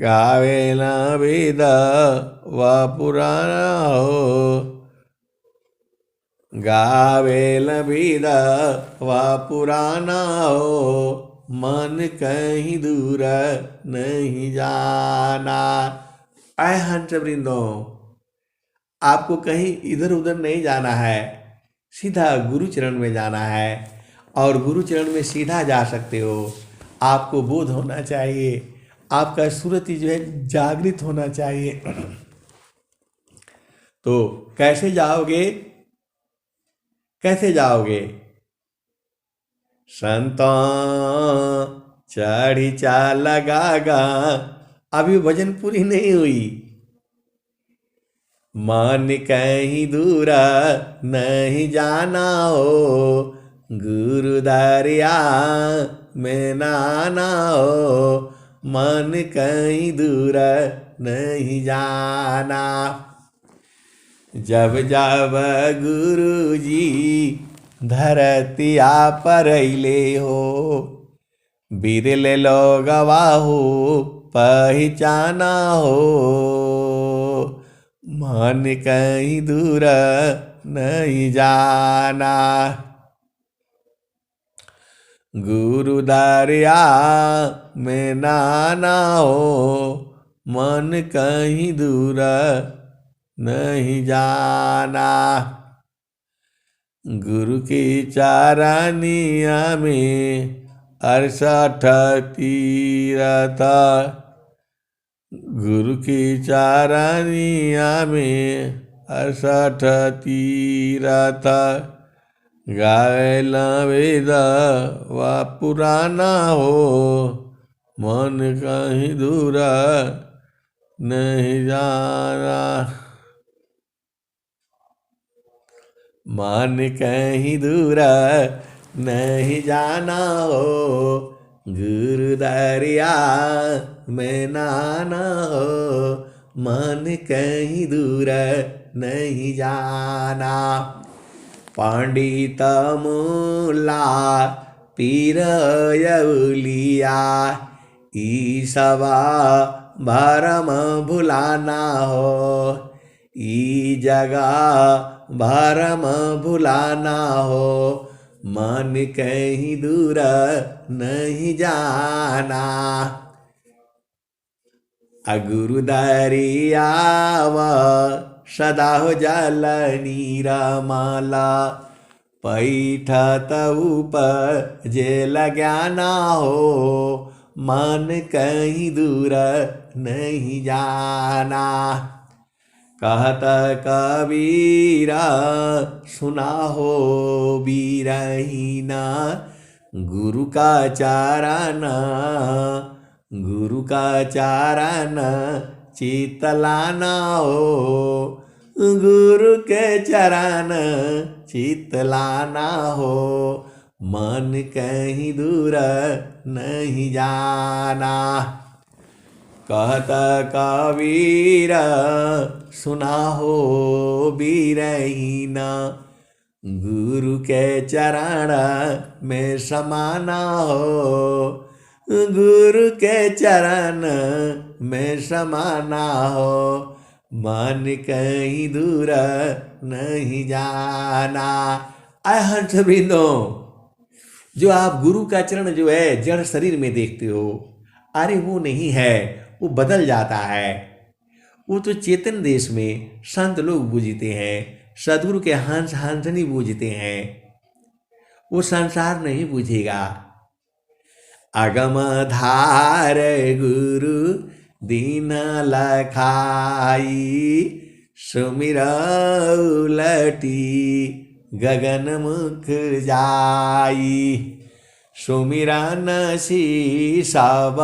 गावेला वेद वा पुराण हो, गावेल वेद वा पुराण हो, मन कहीं दूर नहीं जाना। आए हंस वृंदो, आपको कहीं इधर उधर नहीं जाना है, सीधा गुरु चरण में जाना है और गुरु चरण में सीधा जा सकते हो। आपको बोध होना चाहिए, आपका सुरति जो है जागृत होना चाहिए। तो कैसे जाओगे, कैसे जाओगे? संतों चढ़ी चा लगागा, अभी भजन पूरी नहीं हुई। मन कहीं दूरा नहीं जाना हो, गुरु दरिया में नहाना हो, मन कहीं दूरा नहीं जाना। जब जब गुरु जी धरतिया पर अइले हो, बिरले लोगवा हो पहचाना हो, मन कहीं दूर नहीं जाना। गुरु दरिया में नहाना हो, मन कहीं दूर नहीं जाना। गुरु की चारानिया में 68 तीरथ, गुरु की चारानिया में 68 तीरथ, गावेला वेद वा पुराण हो, मन कहीं दूर नहीं जाना। मन कहीं दूर नहीं जाना हो, गुरु दरिया में नहाना हो, मन कहीं दूर नहीं जाना। पंडित मूला पीर यौलिया, ईसवा भरम भुलाना हो, ई जगह भरम भुलाना हो, मन कहीं दूर नहीं जाना। गुरु दरिया सदा हो जल नीरमाला, पैठत उपजे ज्ञाना हो, मन कहीं दूर नहीं जाना। कहत कबीरा सुना हो बीरहीना, गुरु का चारण, गुरु का चारण चितलाना हो, गुरु के चरण चितलाना हो, मन कहीं दूर नहीं जाना। कहत कबीर सुना हो बीरहीना, गुरु के चरण में समाना हो, गुरु के चरण में समाना हो, मन कहीं दूर नहीं जाना। हंस वृंदो, जो आप गुरु का चरण जो है जड़ शरीर में देखते हो, अरे वो नहीं है, वो बदल जाता है। वो तो चेतन देश में संत लोग बूझते हैं, सदगुरु के हंस हंसनी बूझते हैं, वो संसार नहीं बूझेगा। अगम धार गुरु दीन लखाई, सुमिरऊ लटी गगन मुख जाई। सुमिरन सब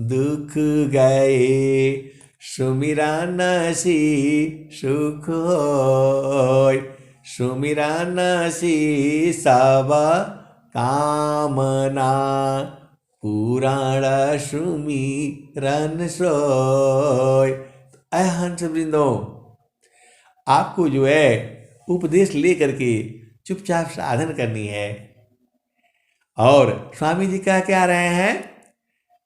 दुख गए, सुमिरन सुख होय। सुमिरन सब कामना, पुराण सुमिरन सोय। हंस वृंदो, आपको जो है उपदेश लेकर के चुपचाप साधन करनी है। और स्वामी जी क्या कह रहे हैं?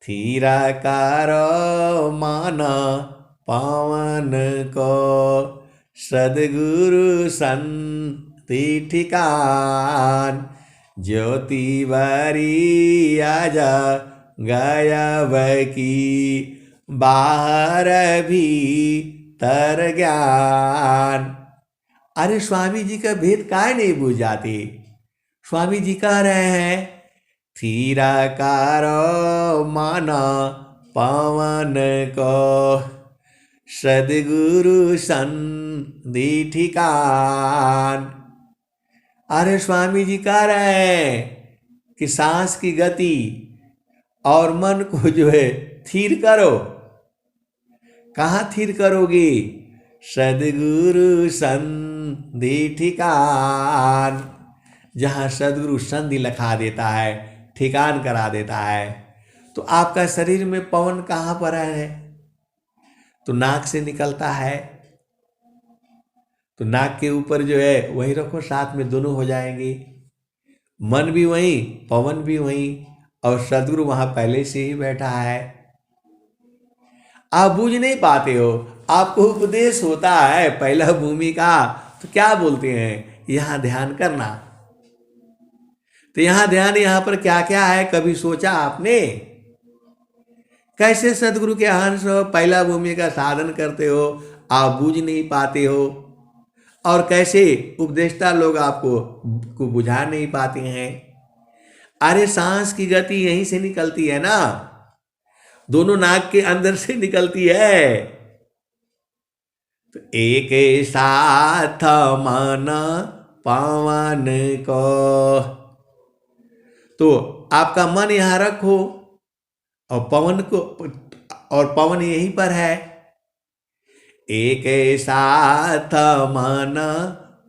थीरा कारो मान पावन को, सदगुरु संति ठिकान। ज्योति बारी आजा गायब की, बाहर भी तर ज्ञान। अरे स्वामी जी का भेद काहे नहीं बूझ जाते? स्वामी जी कह रहे हैं, थीरा कारो माना पावन को, सदगुरु संधि ठिकान। अरे स्वामी जी कह रहे हैं कि सांस की गति और मन को जो है थीर करो। कहाँ थीर करोगे? सदगुरु संधि ठिकान। जहाँ सदगुरु संधि लखा देता है, ठिकान करा देता है। तो आपका शरीर में पवन कहाँ पर है? तो नाक से निकलता है, तो नाक के ऊपर जो है वही रखो, साथ में दोनों हो जाएंगे। मन भी वहीं, पवन भी वहीं, और सदगुरु वहां पहले से ही बैठा है। आप बूझ नहीं पाते हो, आपको उपदेश होता है पहला भूमि का, तो क्या बोलते हैं? यहां ध्यान करना। तो यहां ध्यान, यहां पर क्या क्या है, कभी सोचा आपने? कैसे सदगुरु के हंस पहला भूमि का साधन करते हो, आप बूझ नहीं पाते हो। और कैसे उपदेष्टा लोग आपको को बुझा नहीं पाते हैं। अरे सांस की गति यहीं से निकलती है ना, दोनों नाक के अंदर से निकलती है। तो एक साथ मन पावन को, तो आपका मन यहां रखो, और पवन को, और पवन यहीं पर है। एक साथ मन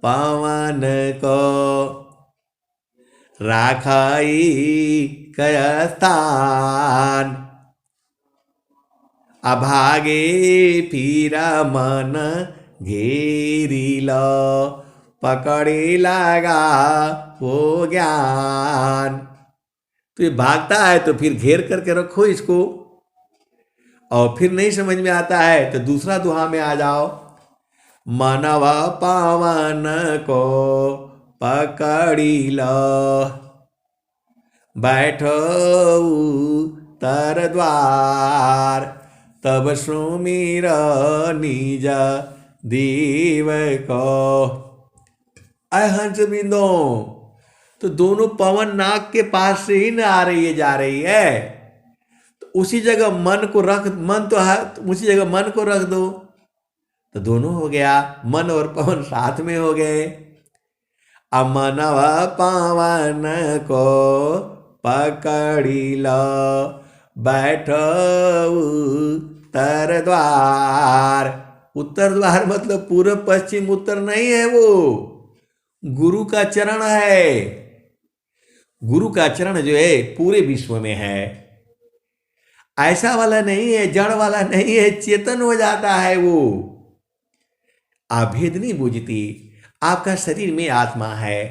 पवन को, राखाई कय स्थान। अभागे फिरा मन घेरी लो, पकड़े लगा वो ज्ञान। तो ये भागता है तो फिर घेर करके रखो इसको, और फिर नहीं समझ में आता है तो दूसरा दुहा में आ जाओ। मनवा पावन को पकड़ी लो, बैठो तर द्वार। तब सुमिर निज देव को। हंस बिंदो, तो दोनों पवन नाक के पास से ही न आ रही है, जा रही है। तो उसी जगह मन को रख, मन तो है, तो उसी जगह मन को रख दो, तो दोनों हो गया, मन और पवन साथ में हो गए। अमनव पावन को पकड़ी लो, बैठो उत्तर द्वार। उत्तर द्वार मतलब पूर्व पश्चिम उत्तर नहीं है, वो गुरु का चरण है। गुरु का चरण जो है पूरे विश्व में है, ऐसा वाला नहीं है, जड़ वाला नहीं है, चेतन हो जाता है वो। अभेद नहीं बूझती। आपका शरीर में आत्मा है,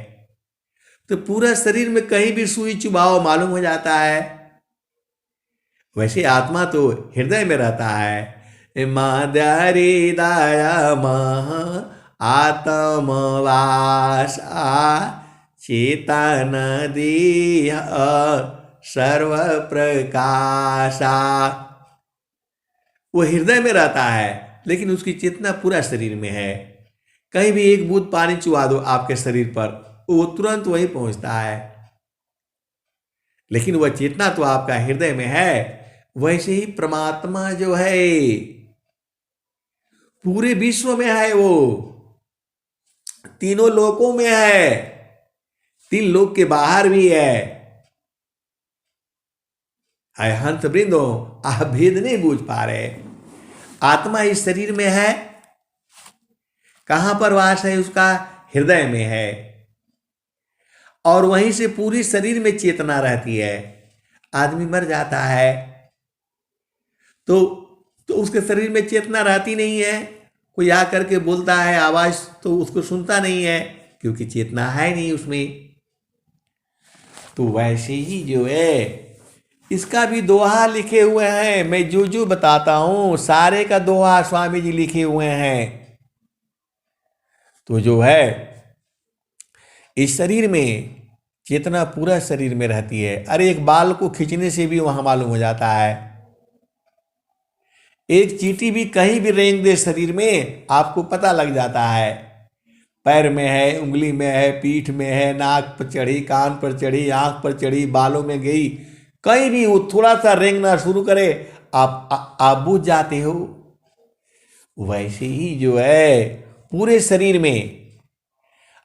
तो पूरा शरीर में कहीं भी सुई चुभाव मालूम हो जाता है। वैसे आत्मा तो हृदय में रहता है, मदरी दया मह आत्मवासा चेतन दीह सर्व प्रकाशा। वो हृदय में रहता है लेकिन उसकी चेतना पूरा शरीर में है। कहीं भी एक बूंद पानी चुवा दो आपके शरीर पर, वो तुरंत वहीं पहुंचता है। लेकिन वह चेतना तो आपका हृदय में है। वैसे ही परमात्मा जो है पूरे विश्व में है, वो तीनों लोकों में है, तीन लोक के बाहर भी है। हंस वृंदो, आप भेद नहीं बूझ पा रहे। आत्मा इस शरीर में है, कहां पर वास है उसका? हृदय में है, और वहीं से पूरी शरीर में चेतना रहती है। आदमी मर जाता है तो उसके शरीर में चेतना रहती नहीं है। कोई आकर के बोलता है आवाज तो उसको सुनता नहीं है, क्योंकि चेतना है नहीं उसमें। तो वैसे ही जो है इसका भी दोहा लिखे हुए हैं। मैं जो जो बताता हूं सारे का दोहा स्वामी जी लिखे हुए हैं। तो जो है इस शरीर में चेतना पूरा शरीर में रहती है। अरे एक बाल को खींचने से भी वहां मालूम हो जाता है। एक चींटी भी कहीं भी रेंग दे शरीर में, आपको पता लग जाता है। पैर में है, उंगली में है, पीठ में है, नाक पर चढ़ी, कान पर चढ़ी, आंख पर चढ़ी, बालों में गई, कहीं भी वो थोड़ा सा रेंगना शुरू करे आप बूझ जाते हो। वैसे ही जो है पूरे शरीर में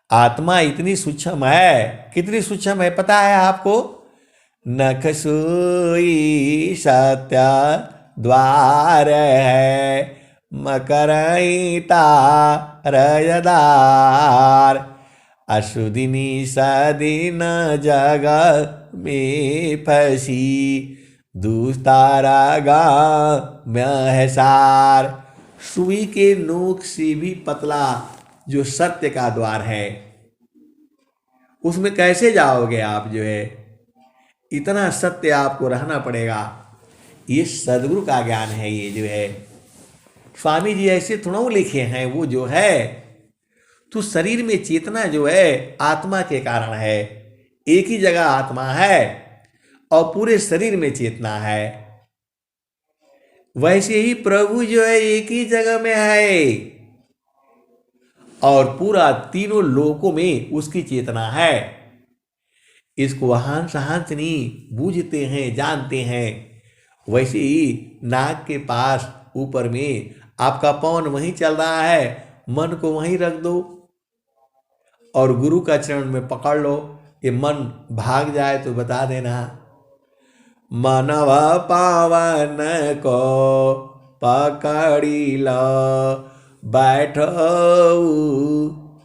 आत्मा इतनी सूक्ष्म है। कितनी सूक्ष्म है पता है आपको? नख सुई सत्य द्वार है, मकरईता रजदार, अशुदिनी सदिन जग में फसी, दूतारा महसार। सुई के नोक से भी पतला जो सत्य का द्वार है, उसमें कैसे जाओगे आप? जो है इतना सत्य आपको रहना पड़ेगा। ये सदगुरु का ज्ञान है। ये जो है स्वामी जी ऐसे थोड़ा लिखे हैं। वो जो है तो शरीर में चेतना जो है आत्मा के कारण है। एक ही जगह आत्मा है और पूरे शरीर में चेतना है। वैसे ही प्रभु जो है एक ही जगह में है और पूरा तीनों लोकों में उसकी चेतना है। इसको हंस हंसनी बूझते हैं, जानते हैं। वैसे ही नाक के पास ऊपर में आपका पवन वहीं चल रहा है, मन को वहीं रख दो और गुरु का चरण में पकड़ लो। ये मन भाग जाए तो बता देना। मनव पावन को पकड़ी लो, बैठो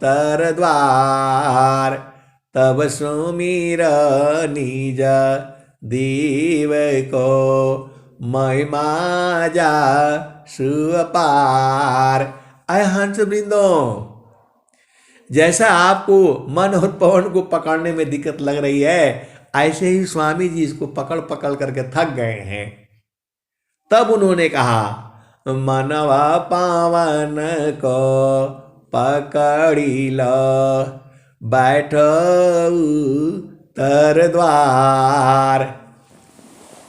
तर द्वार, तब सुमिर निज देव को, महिमा जा सुअपार। आय हंस वृंदो, जैसा आपको मन और पवन को पकड़ने में दिक्कत लग रही है, ऐसे ही स्वामी जी इसको पकड़ पकड़ करके थक गए हैं। तब उन्होंने कहा मनवा पावन को पकड़ी लो, बैठो तर द्वार।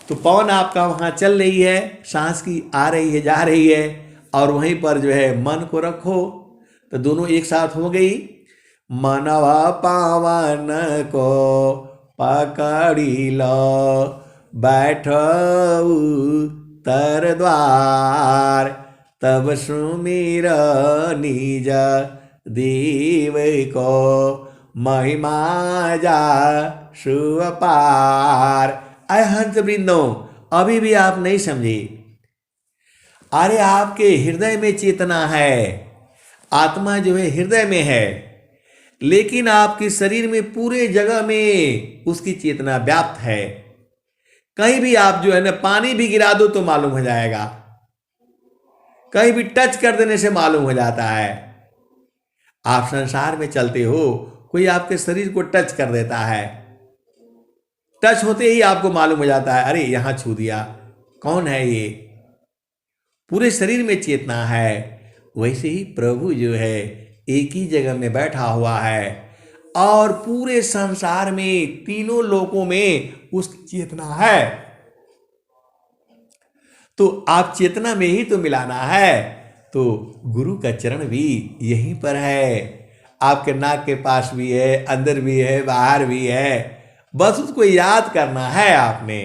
तो पवन आपका वहां चल रही है, सांस की आ रही है, जा रही है, और वहीं पर जो है मन को रखो तो दोनों एक साथ हो गई। मनवा पावन को पकड़ी लो, बैठो तर द्वार, तब सुमिर निज देव को, महिमा जा सुअपार। आय हंस वृंदो, अभी भी आप नहीं समझे। अरे आपके हृदय में चेतना है, आत्मा जो है हृदय में है, लेकिन आपके शरीर में पूरे जगह में उसकी चेतना व्याप्त है। कहीं भी आप जो है ना पानी भी गिरा दो तो मालूम हो जाएगा, कहीं भी टच कर देने से मालूम हो जाता है। आप संसार में चलते हो, कोई आपके शरीर को टच कर देता है, टच होते ही आपको मालूम हो जाता है, अरे यहां छू दिया, कौन है ये? पूरे शरीर में चेतना है, वैसे ही प्रभु जो है एक ही जगह में बैठा हुआ है और पूरे संसार में तीनों लोकों में उसकी चेतना है। तो आप चेतना में ही तो मिलाना है। तो गुरु का चरण भी यहीं पर है, आपके नाक के पास भी है, अंदर भी है, बाहर भी है, बस उसको याद करना है आपने।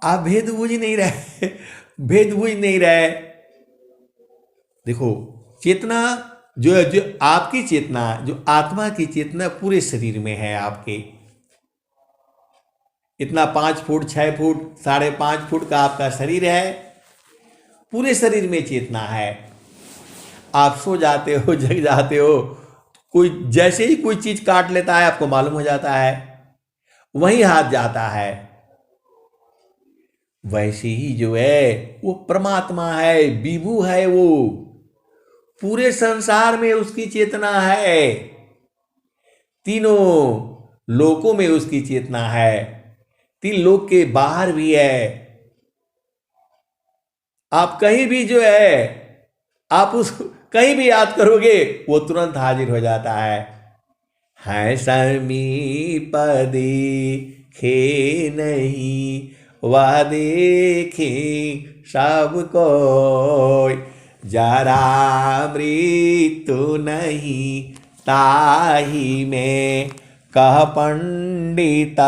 आप भेद बूझ नहीं रहे, भेद बूझ नहीं रहे। देखो चेतना जो आपकी चेतना, जो आत्मा की चेतना पूरे शरीर में है आपके। इतना 5 फुट 6 फुट 5.5 फुट का आपका शरीर है, पूरे शरीर में चेतना है। आप सो जाते हो, जग जाते हो, कोई जैसे ही कोई चीज काट लेता है आपको मालूम हो जाता है, वहीं हाथ जाता है। वैसे ही जो है वो परमात्मा है, विभु है, वो पूरे संसार में उसकी चेतना है, तीनों लोकों में उसकी चेतना है, 3 लोक के बाहर भी है। आप कहीं भी जो है, आप उस कहीं भी याद करोगे वो तुरंत हाजिर हो जाता है समीप देखे नहीं वह देखे सबको, जरा मृत्यु नहीं ताही में कह पंडित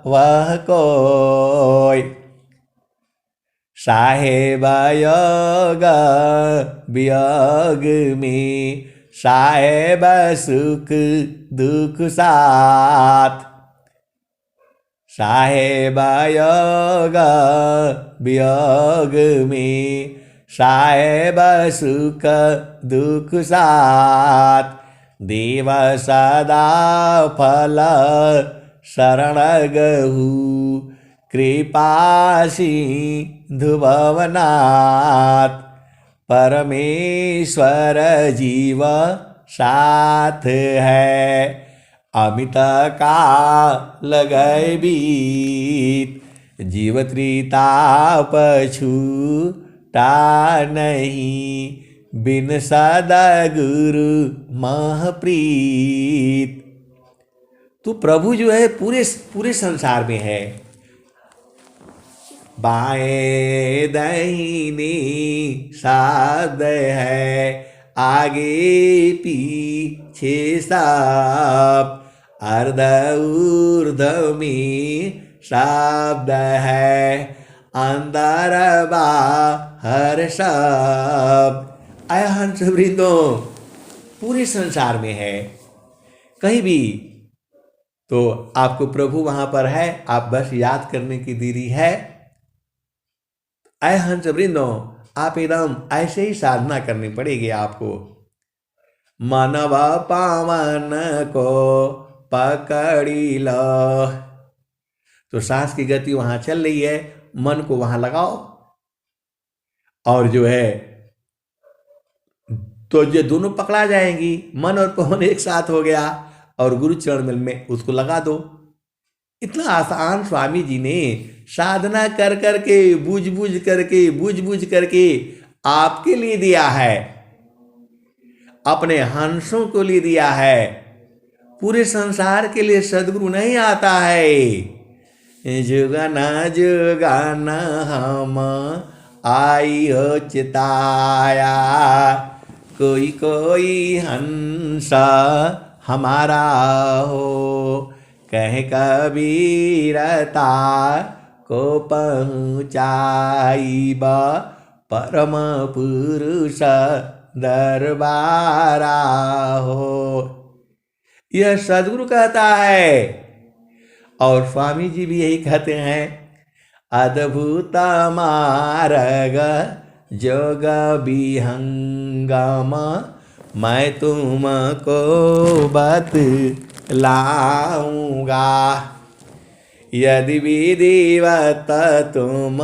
वह कोई, साहेब योग वियोग में साहेब सुख दुख साथ, साहेब योग वियोग में साहेब सुख दुख साथ, देव सदा फल शरण गहु कृपा सिंधु भवनाथ, परमेश्वर जीव साथ है अमित काल गए बीत, जीव त्रिताप छूटा नहीं बिन सदगुरु महप्रीत। तो प्रभु जो है पूरे पूरे संसार में है, बाएं दाहिने शब्द है, आगे पीछे सब, अर्ध ऊर्ध में शब्द है, अंदर बाहर सब। आया हंस वृंदो पूरे संसार में है, कहीं भी तो आपको प्रभु वहां पर है, आप बस याद करने की देरी है। आए हंस वृंदो, आप एकदम ऐसे ही साधना करनी पड़ेगी आपको। मानव पावन को पकड़ी लो, तो सांस की गति वहां चल रही है, मन को वहां लगाओ और जो है तो ये दोनों पकड़ा जाएंगी, मन और पवन एक साथ हो गया और गुरु चरण में उसको लगा दो। इतना आसान स्वामी जी ने साधना कर करके बूझ बूझ करके आपके लिए दिया है, अपने हंसों को लिए दिया है। पूरे संसार के लिए सदगुरु नहीं आता है। जुगाना जुगाना हम आई हो चिताया, कोई कोई हंस हमारा हो, कह कबीरता को पहुँचाईबा परम पुरुष दरबारा हो। यह सदगुरु कहता है और स्वामी जी भी यही कहते हैं, अद्भुत मार्ग जोग विहंगम मैं तुमको बतलाऊंगा, यदि विधिवत तुम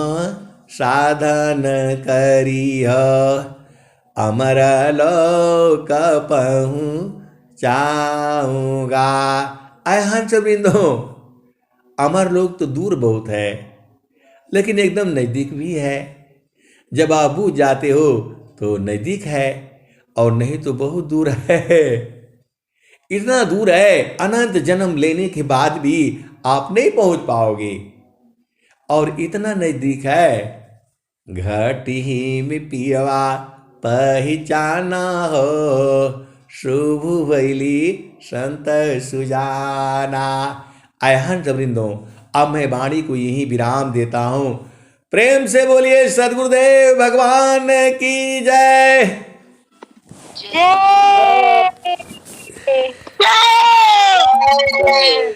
साधन करियो, अमर लोक पहुँचाऊंगा। आए हंस वृंदो, अमर लोक तो दूर बहुत है लेकिन एकदम नजदीक भी है। जब आप बूझ जाते हो तो नजदीक है, और नहीं तो बहुत दूर है। इतना दूर है, अनंत जन्म लेने के बाद भी आप नहीं पहुंच पाओगे। और इतना नजदीक है, घट ही में पियवा पहचाना हो, शुभ वैली संत सुजाना। आय हंस वृंदों, अब मैं वाणी को यही विराम देता हूं। प्रेम से बोलिए सदगुरुदेव भगवान की जय। जय जय।